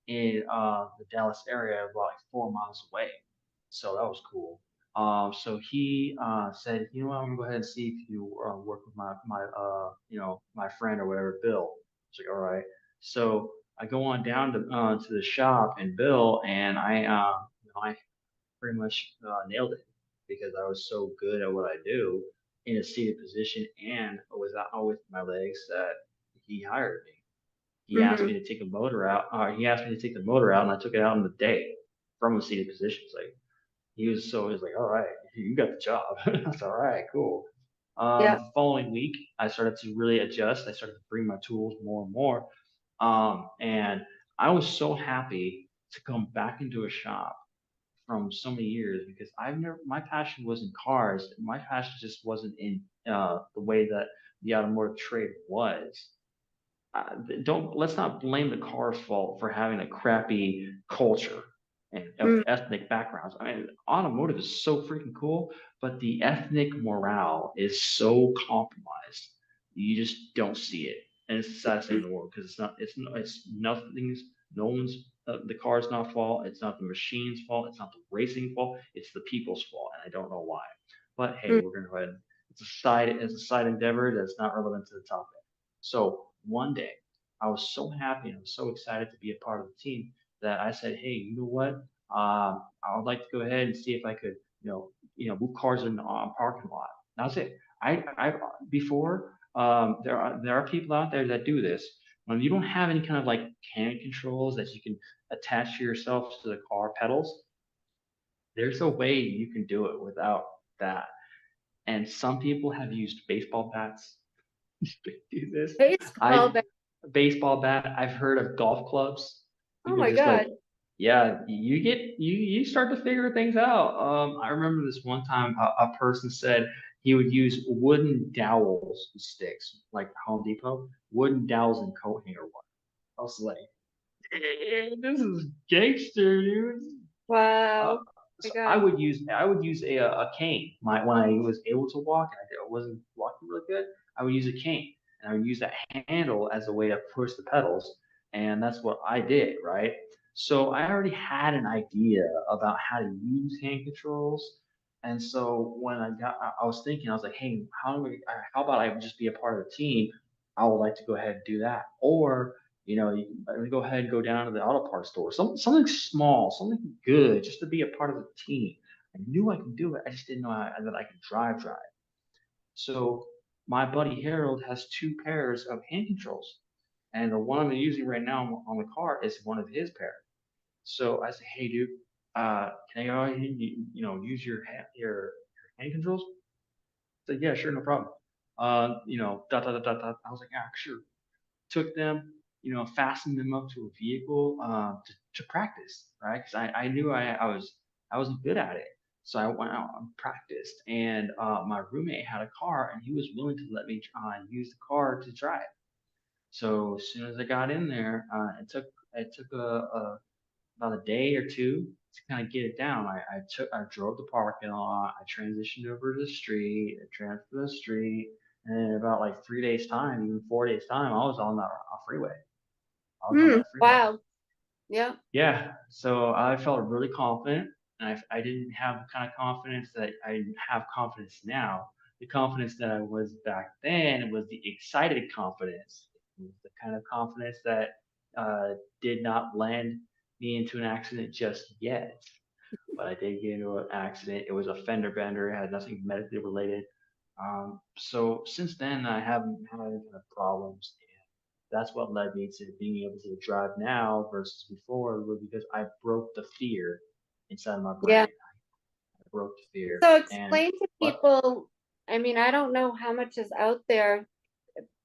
in the Dallas area, about like 4 miles away. So that was cool. So he said, you know what, I'm gonna go ahead and see if you work with my friend or whatever, Bill. I was like, all right. So I go on down to the shop and Bill, and I pretty much nailed it because I was so good at what I do in a seated position and with my legs that he hired me. He asked me Hmm. to take a motor out. He asked me to take the motor out, and I took it out in the day from a seated position. It's like he was like, all right, you got the job. That's all right, cool. Yeah. The following week, I started to really adjust. I started to bring my tools more and more, and I was so happy to come back into a shop from so many years because my passion wasn't cars. My passion just wasn't in the way that the automotive trade was. Don't Let's not blame the car's fault for having a crappy culture and of Mm, ethnic backgrounds. I mean, automotive is so freaking cool, but the ethnic morale is so compromised. You just don't see it, and it's the saddest thing in the world because it's nothing's no one's the car's not fault. It's not the machine's fault. It's not the racing fault. It's the people's fault, and I don't know why. But hey, mm, we're gonna go ahead. It's a side endeavor that's not relevant to the topic. So one day, I was so happy and I was so excited to be a part of the team that I said, "Hey, you know what? I would like to go ahead and see if I could, move cars in the parking lot." That's it. I before there are people out there that do this. When you don't have any kind of like hand controls that you can attach to yourself to the car pedals, there's a way you can do it without that. And some people have used baseball bats to do this. baseball I bat. Baseball bat. I've heard of golf clubs. Oh People my just God. like, yeah, you start to figure things out. I remember this one time a person said he would use wooden dowels and sticks, like Home Depot, wooden dowels and coat hanger one. I was like, this is gangster, dude. Uh, Wow. My so God. I would use a cane. When I was able to walk and I wasn't walking really good, I would use a cane and I would use that handle as a way to push the pedals, and that's what I did, right? So I already had an idea about how to use hand controls, and so when I was thinking, I was like, hey, how about I just be a part of the team? I would like to go ahead and do that, or let me go ahead and go down to the auto parts store. Something small, something good, just to be a part of the team. I knew I could do it. I just didn't know that I could drive. So my buddy Harold has two pairs of hand controls, and the one I'm using right now on the car is one of his pair. So I said, hey dude, can I go ahead and use your hand controls? He said, yeah, sure, no problem. Dot dot dot dot dot. I was like, yeah, sure. Took them. fasten them up to a vehicle to practice, right? Because I knew I wasn't good at it, so I went out and practiced. And my roommate had a car, and he was willing to let me use the car to drive. So as soon as I got in there, it took about a day or two to kind of get it down. I drove the parking lot, I transitioned over to the street, I transferred to the street, and in about like 3 days time, even 4 days time, I was on the freeway. I was on that freeway. Wow. Yeah. Yeah, so I felt really confident, and I didn't have the kind of confidence that I have confidence now. The confidence that I was back then was the excited confidence. It was the kind of confidence that did not land me into an accident just yet. But I did get into an accident. It was a fender bender. It had nothing medically related. So since then, I haven't had any kind of problems. That's what led me to being able to drive now versus before, was because I broke the fear inside my Yeah. brain. I broke the fear. So And explain to what? people, I mean, I don't know how much is out there,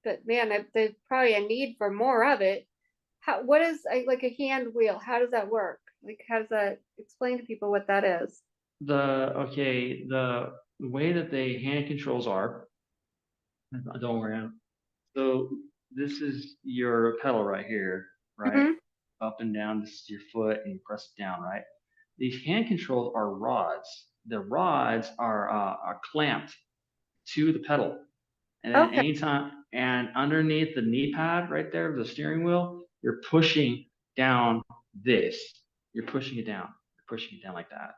but man, there's probably a need for more of it. What is like a hand wheel? How does that work? Like, how does that explain to people what that is? The way that the hand controls are, don't worry. So this is your pedal right here, right? Mm-hmm. Up and down. This is your foot, and you press it down, right? These hand controls are rods. The rods are clamped to the pedal. And then Okay. anytime, and underneath the knee pad right there, the steering wheel, you're pushing down this. You're pushing it down. You're pushing it down like that.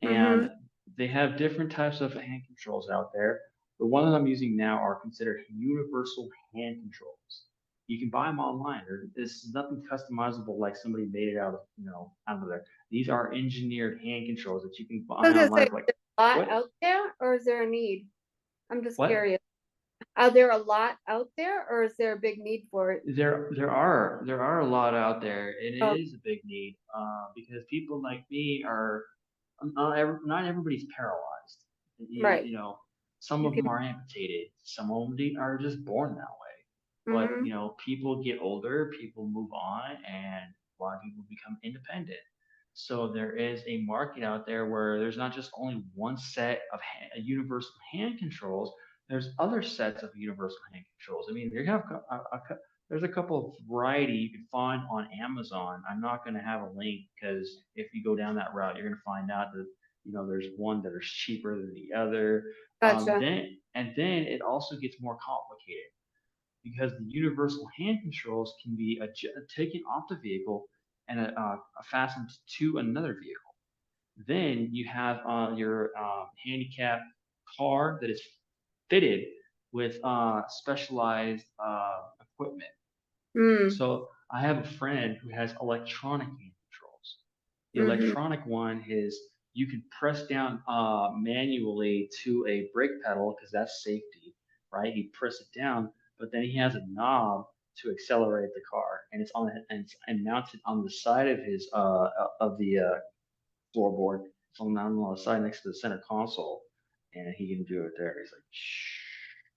Mm-hmm. And they have different types of hand controls out there. The ones that I'm using now are considered universal hand controls. You can buy them online. There's nothing customizable like somebody made it out of there. These are engineered hand controls that you can I buy was gonna say, online is for like there a lot what? out there, or is there a need? I'm just What? curious. Are there a lot out there, or is there a big need for it? There are a lot out there, and it Oh, is a big need because people like me are not everybody's paralyzed. right. Some You of can. them are amputated. Some of them are just born that way. But Mm-hmm. people get older, people move on, and a lot of people become independent. So there is a market out there where there's not just only one set of universal hand controls. There's other sets of universal hand controls. I mean, there's a couple of variety you can find on Amazon. I'm not going to have a link because if you go down that route, you're going to find out that there's one that is cheaper than the other. Gotcha. Then it also gets more complicated because the universal hand controls can be taken off the vehicle and fastened to another vehicle. Then you have your handicap car that is fitted with specialized equipment. Mm. So I have a friend who has electronic hand controls. The Mm-hmm. electronic one is you can press down manually to a brake pedal because that's safety, right? You press it down, but then he has a knob to accelerate the car, and it's and mounted on the side of his of the floorboard. It's on the side next to the center console, and he can do it there. He's like, shh.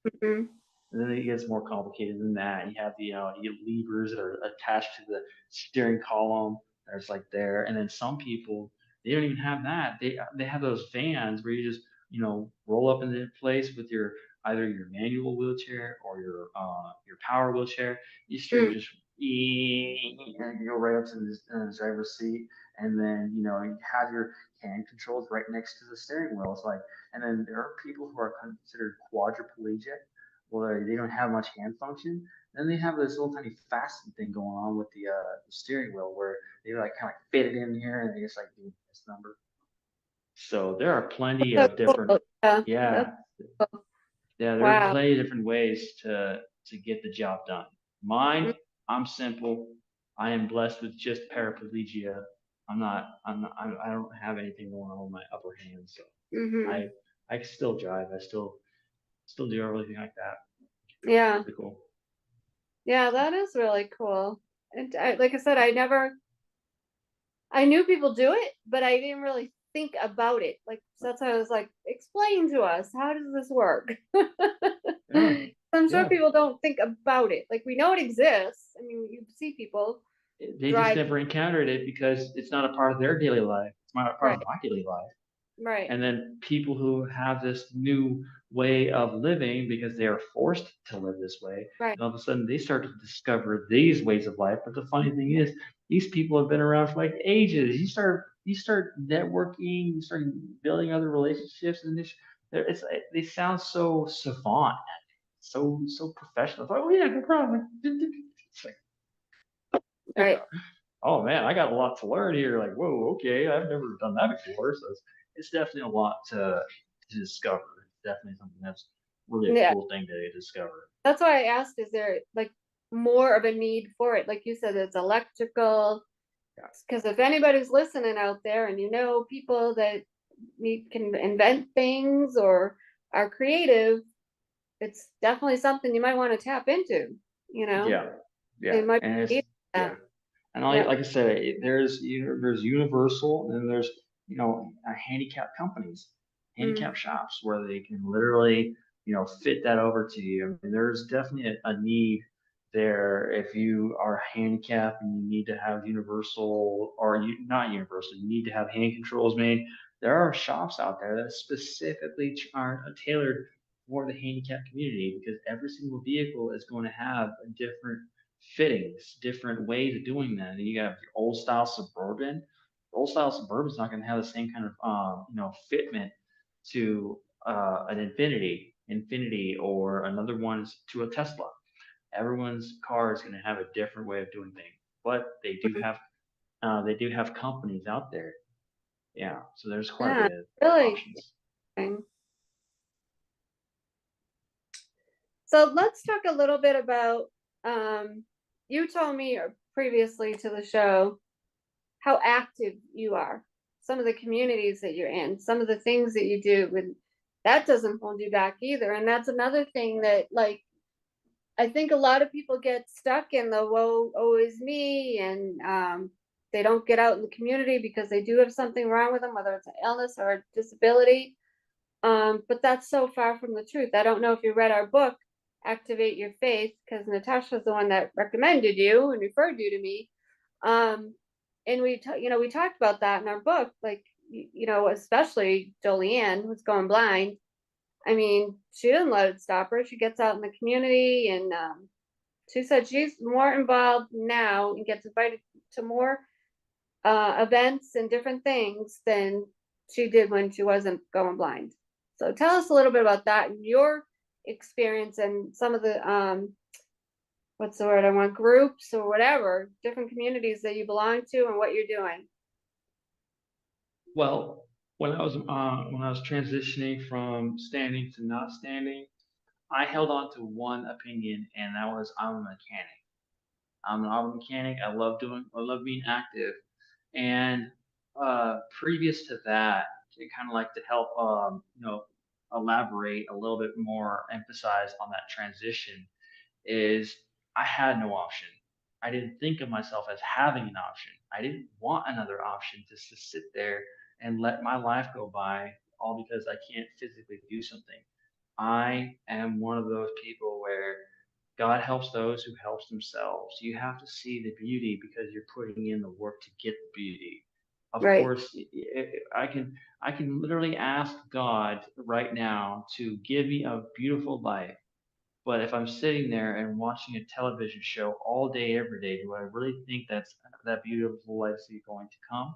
Mm-hmm. And then it gets more complicated than that. You have you have levers that are attached to the steering column. That's like there, and then some people they don't even have that. They have those vans where you just roll up into place with your either your manual wheelchair or your power wheelchair. You straight Mm. just go right up to the driver's seat, and then you have your hand controls right next to the steering wheel. It's like, and then there are people who are considered quadriplegic where they don't have much hand function. Then they have this little tiny fasten thing going on with the steering wheel where they like kind of fit it in here and they just like do this number. So there are plenty So of different, cool. Yeah. That's yeah, cool. yeah, there are Wow. plenty of different ways to get the job done. Mine, I'm simple. I am blessed with just paraplegia. I don't have anything going on with my upper hand, so Mm-hmm. I I can still drive. I still do everything like that. Yeah. Pretty cool. Yeah, that is really cool. And like I said, I knew people do it, but I didn't really think about it. Like, so that's why I was like, explain to us, how does this work? Yeah. I'm sure Yeah. people don't think about it. Like we know it exists. I mean, you see people They just drive. never encountered it because it's not a part of their daily life. It's not a part of Right, my daily life. right, And then people who have this new way of living because they are forced to live this way, right. and all of a sudden they start to discover these ways of life. But the funny thing is, these people have been around for like ages. You start networking, you start building other relationships, and they sound so savant, so professional. It's like, oh yeah, no problem. It's like, Right. oh man, I got a lot to learn here. Like, whoa, okay, I've never done that before. So it's definitely a lot to discover. It's definitely something that's really a Yeah. cool thing to discover. That's why I asked, is there like more of a need for it? Like you said, it's electrical. Yeah. Because if anybody's listening out there and you know people that can invent things or are creative, it's definitely something you might want to tap into, you know? Yeah, yeah, They might and it's need yeah, that. and Yeah. like I said, there's Universal and there's handicap companies, Mm, handicap shops where they can literally fit that over to you. I mean, there's definitely a need there if you are handicapped and you need to have Universal or you not Universal, you need to have hand controls made. There are shops out there that specifically are tailored for the handicap community because every single vehicle is going to have a different fittings, different ways of doing that. And you got your old style Suburban. Old style Suburban is not going to have the same kind of fitment to an Infinity, or another one's to a Tesla. Everyone's car is going to have a different way of doing things, but mm. they do have companies out there. Yeah, so there's quite a Yeah, bit of really. options. Interesting. So let's talk a little bit about you told me previously to the show how active you are, some of the communities that you're in, some of the things that you do, and that doesn't hold you back either. And that's another thing that, like, I think a lot of people get stuck in the woe is me, and they don't get out in the community because they do have something wrong with them, whether it's an illness or a disability. But that's so far from the truth. I don't know if you read our book, Activate Your Faith, because Natasha's the one that recommended you and referred you to me. Um, and we talked about that in our book, like, especially Jolene, who's going blind. I mean, she didn't let it stop her. She gets out in the community, and she said she's more involved now and gets invited to more events and different things than she did when she wasn't going blind. So tell us a little bit about that and your experience and some of the what's the word I want, groups or whatever, different communities that you belong to and what you're doing. Well, when I was transitioning from standing to not standing, I held on to one opinion, and that was I'm a mechanic. I'm an auto mechanic. I love being active. And previous to that, to kind of like to help, elaborate a little bit more, emphasize on that transition is I had no option. I didn't think of myself as having an option. I didn't want another option just to sit there and let my life go by all because I can't physically do something. I am one of those people where God helps those who helps themselves. You have to see the beauty because you're putting in the work to get the beauty. Of Right, course, I can literally ask God right now to give me a beautiful life, but if I'm sitting there and watching a television show all day, every day, do I really think that beautiful legacy going to come?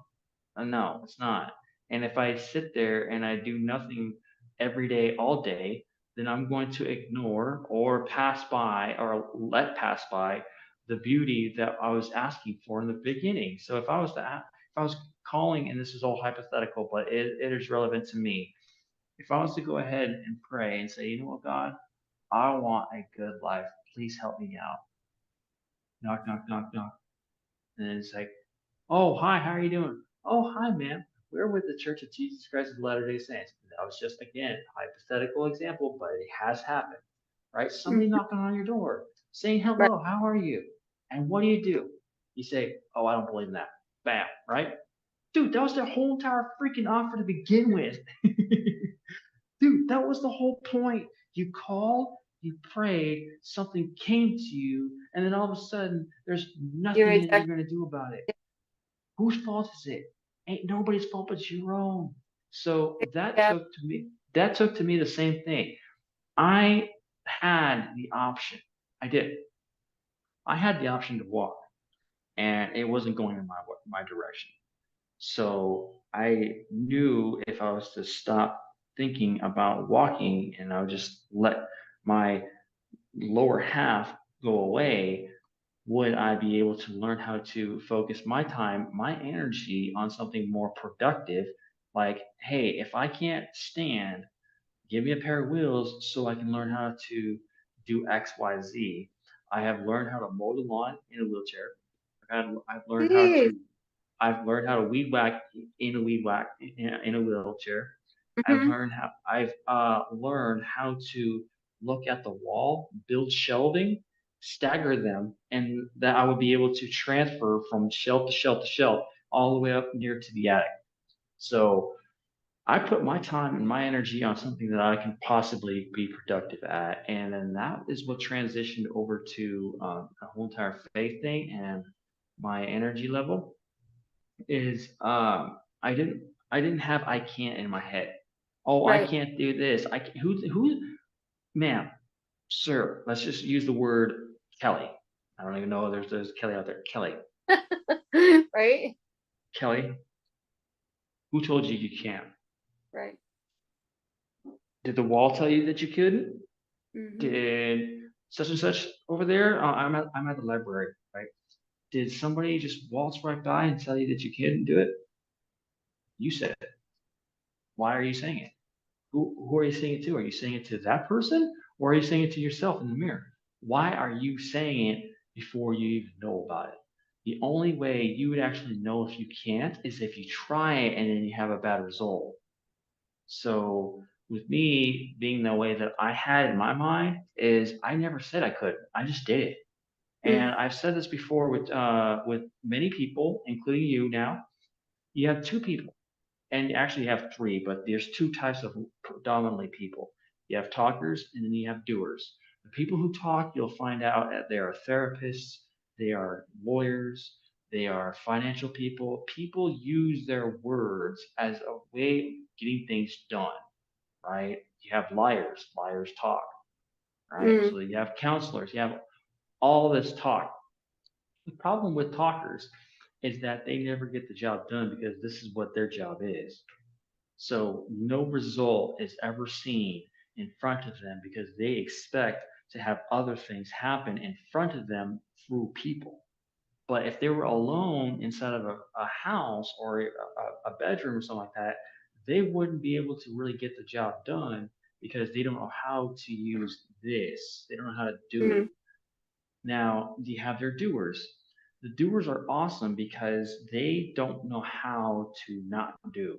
No, it's not. And if I sit there and I do nothing every day, all day, then I'm going to ignore or pass by or let pass by the beauty that I was asking for in the beginning. So if I was calling, and this is all hypothetical, but it is relevant to me. If I was to go ahead and pray and say, you know what, God, I want a good life. Please help me out. Knock, knock, knock, knock. And then it's like, oh, hi, how are you doing? Oh, hi, man. We're with the Church of Jesus Christ of Latter-day Saints. That was just, again, hypothetical example, but it has happened, right? Somebody mhm, knocking on your door, saying, right, hello, how are you? And what do? You say, oh, I don't believe in that. Bam, right? Dude, that was their whole entire freaking offer to begin with. Dude, that was the whole point. You call, you prayed, something came to you, and then all of a sudden there's You're nothing that you're exactly, going to do about it. Whose fault is it? Ain't nobody's fault but your own. So yeah, that took to me the same thing. I had the option. I did. I had the option to walk, and it wasn't going in my direction. So I knew if I was to stop thinking about walking and I would just let my lower half go away, would I be able to learn how to focus my time, my energy on something more productive? Like, hey, if I can't stand, give me a pair of wheels so I can learn how to do X, Y, Z. I have learned how to mow the lawn in a wheelchair. I've learned how geez. to weed whack in a wheelchair. Mhm. I've learned how to look at the wall, build shelving, stagger them, and that I would be able to transfer from shelf to shelf to shelf all the way up near to the attic. So I put my time and my energy on something that I can possibly be productive at, and then that is what transitioned over to a whole entire faith thing and my energy level is I didn't have I can't in my head. Oh, I Right. can't do this. I can't, who ma'am, sir, let's just use the word Kelly. I don't even know there's Kelly out there. Right. Kelly, who told you you can't? Right. Did the wall tell you that you couldn't? Hmm. Did such and such over there? I'm at the library, right? Did somebody just waltz right by and tell you that you couldn't do it? You said it. Why are you saying it? Who are you saying it to? Are you saying it to that person or are you saying it to yourself in the mirror? Why are you saying it before you even know about it? The only way you would actually know if you can't is if you try it and then you have a bad result. So with me being the way that I had in my mind is I never said I couldn't. I just did it. Mm. And I've said this before with many people, including you now. You have two people and actually you have three, but there's two types of predominantly people. You have talkers and then you have doers. The people who talk, you'll find out that they are therapists, they are lawyers, they are financial people. People use their words as a way of getting things done, right? You have liars, liars talk, right? Mm. So you have counselors, you have all this talk. The problem with talkers is that they never get the job done because this is what their job is. So no result is ever seen in front of them because they expect to have other things happen in front of them through people. But if they were alone inside of a house or a bedroom or something like that, they wouldn't be able to really get the job done because they don't know how to use this. They don't know how to do it. Mm. Now, you have their doers. The doers are awesome because they don't know how to not do.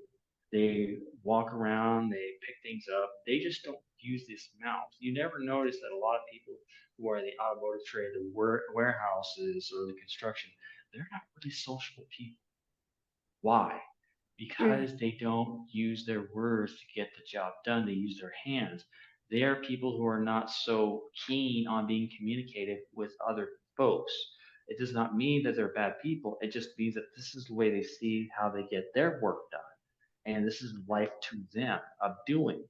They walk around, they pick things up. They just don't use this mouth. You never notice that a lot of people who are in the automotive trade, the warehouses, or the construction, they're not really social people. Why? Mm. Because they don't use their words to get the job done. They use their hands. They are people who are not so keen on being communicative with other folks. It does not mean that they're bad people. It just means that this is the way they see how they get their work done. And this is life to them of doing.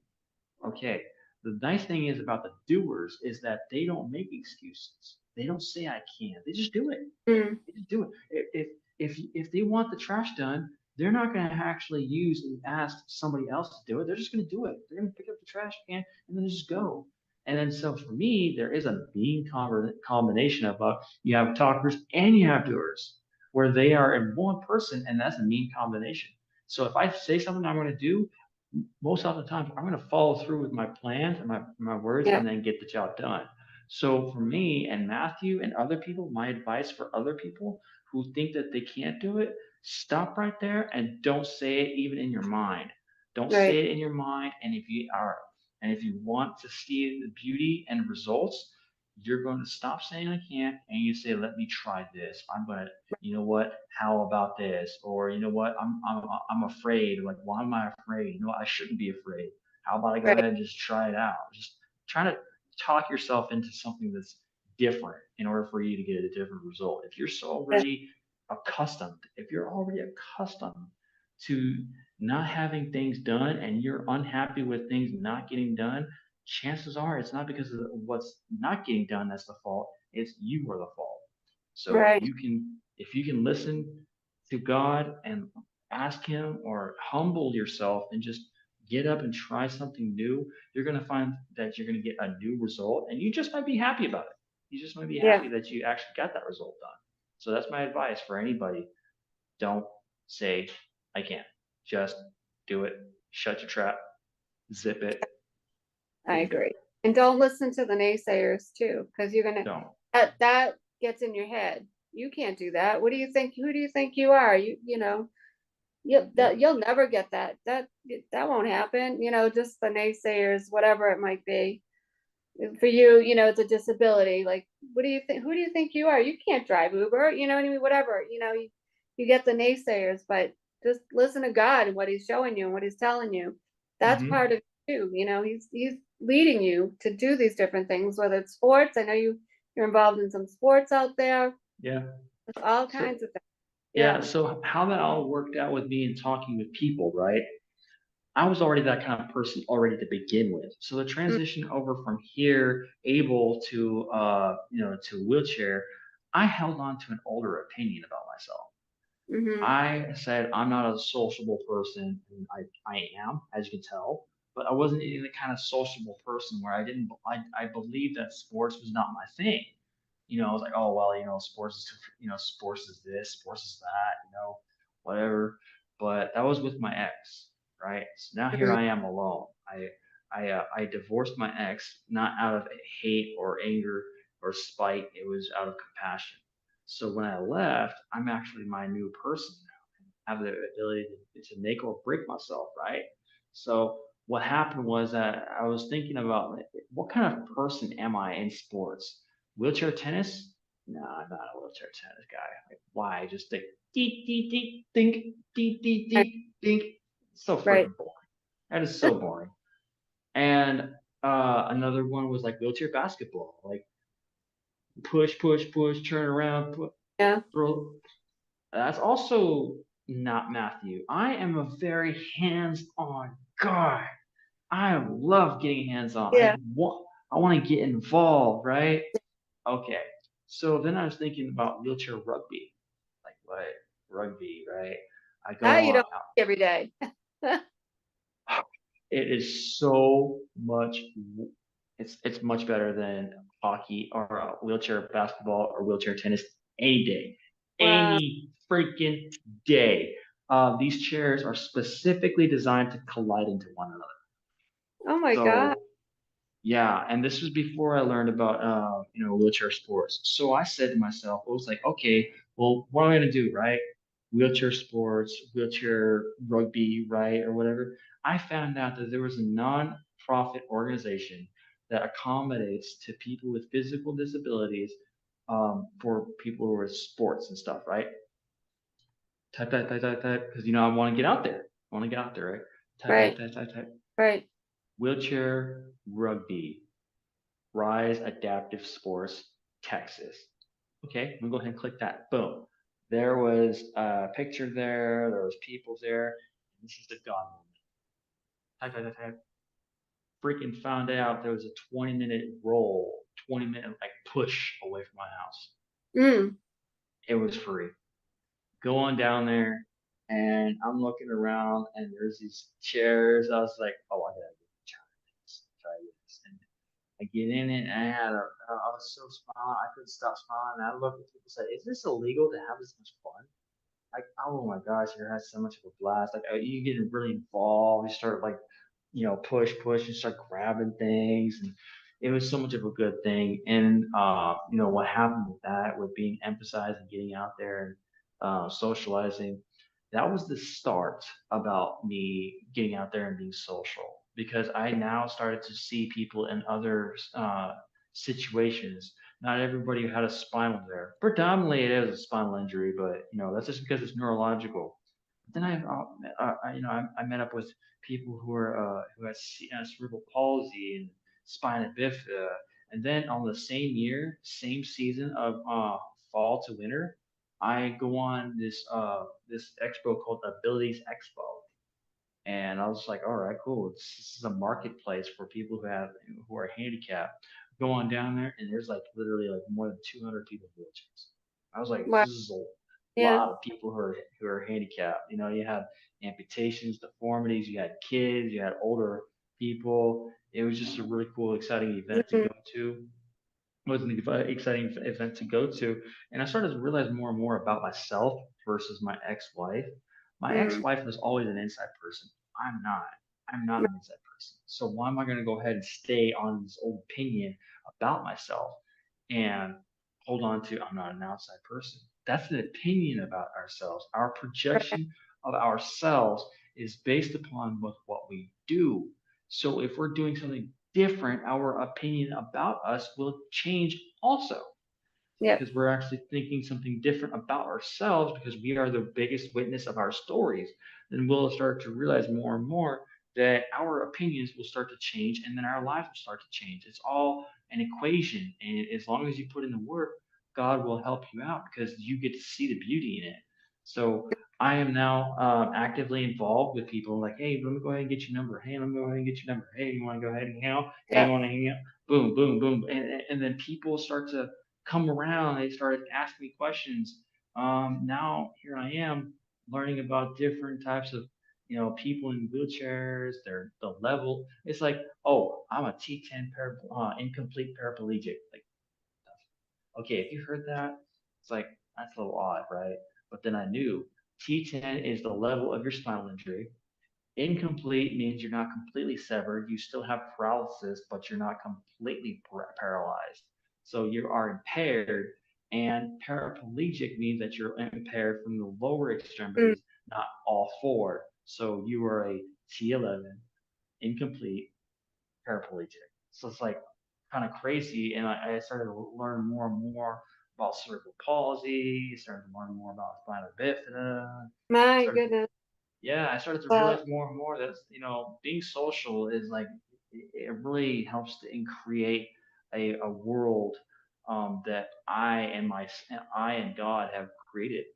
Okay. The nice thing is about the doers is that they don't make excuses. They don't say I can't. They just do it. Mm. They just do it. If they want the trash done, they're not going to actually use and ask somebody else to do it. They're just going to do it. They're going to pick up the trash can and then just go. And then so for me, there is a mean combination of you have talkers and you have doers, where they are in one person, and that's a mean combination. So if I say something I'm going to do, most of the time I'm going to follow through with my plans and my words Yeah. and then get the job done. So for me and Matthew and other people, my advice for other people who think that they can't do it, stop right there and don't say it even in your mind. Don't say Right. it in your mind. And if you want to see the beauty and results, you're going to stop saying I can't and you say, let me try this. I'm going to, you know what? How about this? Or you know what? I'm afraid. Like, why am I afraid? You know, I shouldn't be afraid. How about I go Right. ahead and just try it out? Just try to talk yourself into something that's different in order for you to get a different result. Yeah. If you're already accustomed to not having things done and you're unhappy with things not getting done, chances are it's not because of what's not getting done that's the fault. It's you are the fault. So Right. if you can listen to God and ask Him or humble yourself and just get up and try something new, you're going to find that you're going to get a new result and you just might be happy about it. You just might be Yeah. happy that you actually got that result done. So that's my advice for anybody. Don't say, I can't. Just do it. Shut your trap, zip it, I get it done. agree. And don't listen to the naysayers too, because Don't. that gets in your head. You can't do that. What do you think? Who do you think you are? Yep. You'll never get that. That won't happen. Just the naysayers, whatever it might be. For you, it's a disability. Like, what do you think? Who do you think you are? You can't drive Uber. You know what I mean? Whatever. You get the naysayers, but just listen to God and what He's showing you and what He's telling you. That's Hmm. part of you. He's leading you to do these different things, whether it's sports. I know you're involved in some sports out there. Yeah. It's all So kinds of things. yeah. Yeah. So how that all worked out with me and talking with people, right? I was already that kind of person already to begin with. So the transition over from here, able to wheelchair, I held on to an older opinion about myself. Mm-hmm. I said I'm not a sociable person, and I am, as you can tell, but I wasn't even the kind of sociable person where I believed that sports was not my thing. I was like, oh well, sports is this, sports is that, whatever. But that was with my ex, right? So now here Mm-hmm. I am alone. I divorced my ex not out of hate or anger or spite. It was out of compassion. So when I left, I'm actually my new person now. I have the ability to make or break myself, right? So what happened was that I was thinking about like, what kind of person am I in sports? Wheelchair tennis? No, I'm not a wheelchair tennis guy. Like, why? Just think, dee, dee, dee, think, dee, dee, Right. dee, think. So Right. freaking boring. That is so boring. And another one was like wheelchair basketball, like push, push, push, turn around, Yeah. throw. That's also not Matthew. I am a very hands-on guy. I love getting hands-on. Yeah. I want to get involved, right? Okay. So then I was thinking about wheelchair rugby. Like what? Rugby, right? I go That you on don't see every day. it is so much it's much better than hockey or wheelchair basketball or wheelchair tennis any day, Wow. any freaking day. These chairs are specifically designed to collide into one another. Oh my God. So yeah, and this was before I learned about wheelchair sports. So I said to myself, I was like, okay, well, what am I gonna do, right? Wheelchair sports, wheelchair rugby, right, or whatever. I found out that there was a non-profit organization that accommodates to people with physical disabilities for people who are sports and stuff, right? Type, type, type, type, type, because I want to get out there. I want to get out there, right? Type, type, Right. type, type, type. Right. Wheelchair rugby. Rise Adaptive Sports, Texas. Okay, I'm gonna go ahead and click that. Boom. There was a picture there. There was people there. This is the God moment. Type, type, type, type. Freaking found out there was a 20-minute roll, 20-minute like push away from my house. Mm. It was free. Go on down there, and I'm looking around, and there's these chairs. I was like, oh, I gotta try this. And I get in it, and I was so smiling, I couldn't stop smiling. And I looked at people and said, "Is this illegal to have this much fun?" Like, oh my gosh, you had so much of a blast. Like, you get really involved. You start like, push, push, and start grabbing things, and it was so much of a good thing. And what happened with that, with being emphasized and getting out there and socializing, that was the start about me getting out there and being social because I now started to see people in other situations. Not everybody had a spinal there. Predominantly, it is a spinal injury, but that's just because it's neurological. Then I met up with people who had cerebral palsy and spina bifida, And then on the same year, same season of fall to winter, I go on this expo called Abilities Expo, and I was like, all right, cool. This is a marketplace for people who are handicapped. Go on down there, and there's like literally like more than 200 people in wheelchairs. I was like, Wow. this is a Yeah. lot of people who are handicapped. You know, you had amputations, deformities, you had kids, you had older people. It was just a really cool, exciting event to Mhm. go to. It was an exciting event to go to, and I started to realize more and more about myself versus my ex-wife. My Mm. ex-wife was always an inside person. I'm not. I'm not an inside person. So why am I going to go ahead and stay on this old opinion about myself and hold on to I'm not an outside person? That's an opinion about ourselves. Our Right. projection of ourselves is based upon what we do. So if we're doing something different, our opinion about us will change also Yep. because we're actually thinking something different about ourselves because we are the biggest witness of our stories. Then we'll start to realize more and more that our opinions will start to change and then our lives will start to change. It's all an equation. And as long as you put in the work, God will help you out because you get to see the beauty in it. So I am now actively involved with people like, hey, let me go ahead and get your number. Hey, let me go ahead and get your number. Hey, you want to go ahead and hang out? Hey, you Yep. want to hang out? Boom, boom, boom. And then people start to come around. They started asking me questions. Now here I am learning about different types of people in wheelchairs. The level. It's like, oh, I'm a T10 incomplete paraplegic. Like, okay, if you heard that, it's like that's a little odd, right? But then I knew T10 is the level of your spinal injury. Incomplete means you're not completely severed. You still have paralysis, but you're not completely paralyzed. So you are impaired. And paraplegic means that you're impaired from the lower Mm. extremities, not all four. So you are a T11 incomplete paraplegic. So it's like kind of crazy. And I started to learn more and more about cerebral palsy, started to learn more about spina bifida, My started goodness. yeah, I started to Well, realize more and more that being social is like it really helps to create a world that I and God have created.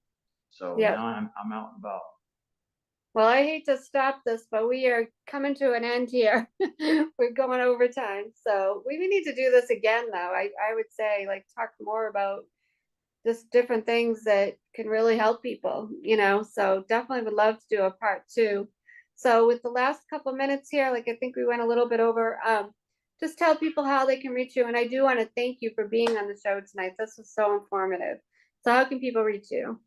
So yep. now I'm out and about. Well, I hate to stop this, but we are coming to an end here. We're going over time. So we need to do this again, though. I would say, like, talk more about just different things that can really help people, So definitely would love to do a part two. So with the last couple minutes here, like I think we went a little bit over, just tell people how they can reach you. And I do want to thank you for being on the show tonight. This was so informative. So how can people reach you?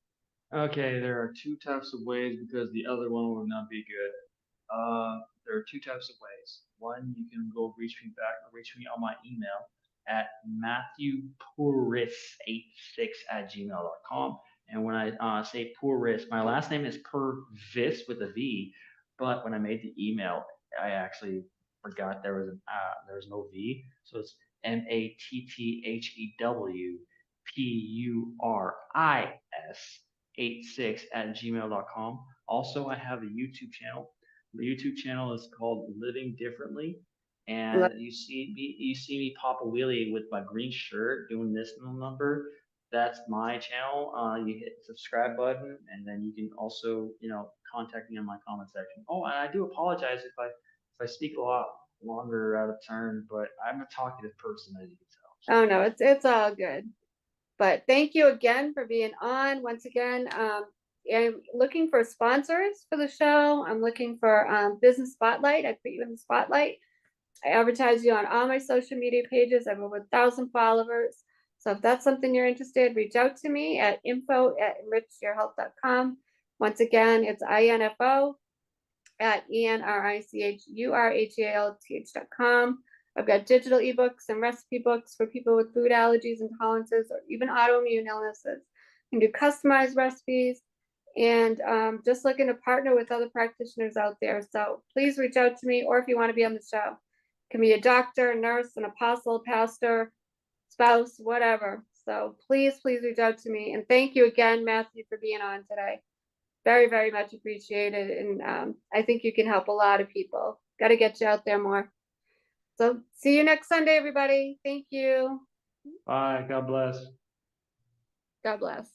Okay, there are two types of ways because the other one will not be good. There are two types of ways. One, you can go reach me on my email at matthewpurvis86@gmail.com. And when I say Purvis, my last name is Purvis with a V, but when I made the email, I actually forgot there was no V, so it's MATTHEWPURIS86@gmail.com. Also, I have a YouTube channel. The YouTube channel is called Living Differently, Lo- and you see me pop a wheelie with my green shirt doing this number. That's my channel. You hit the subscribe button, and then you can also contact me on my comment section. Oh, and I do apologize if I speak a lot longer out of turn, but I'm a talkative person, as you can tell. So. Oh no, it's all good. But thank you again for being on. Once again, I'm looking for sponsors for the show. I'm looking for business spotlight. I put you in the spotlight. I advertise you on all my social media pages. I have over 1,000 followers. So if that's something you're interested, reach out to me at info@enrichyourhealth.com. Once again, it's info at enrichurhalth.com. I've got digital ebooks and recipe books for people with food allergies, intolerances, or even autoimmune illnesses. I can do customized recipes and just looking to partner with other practitioners out there. So please reach out to me, or if you want to be on the show, it can be a doctor, a nurse, an apostle, pastor, spouse, whatever. So please reach out to me. And thank you again, Matthew, for being on today. Very, very much appreciated. And I think you can help a lot of people. Got to get you out there more. So see you next Sunday, everybody. Thank you. Bye. God bless. God bless.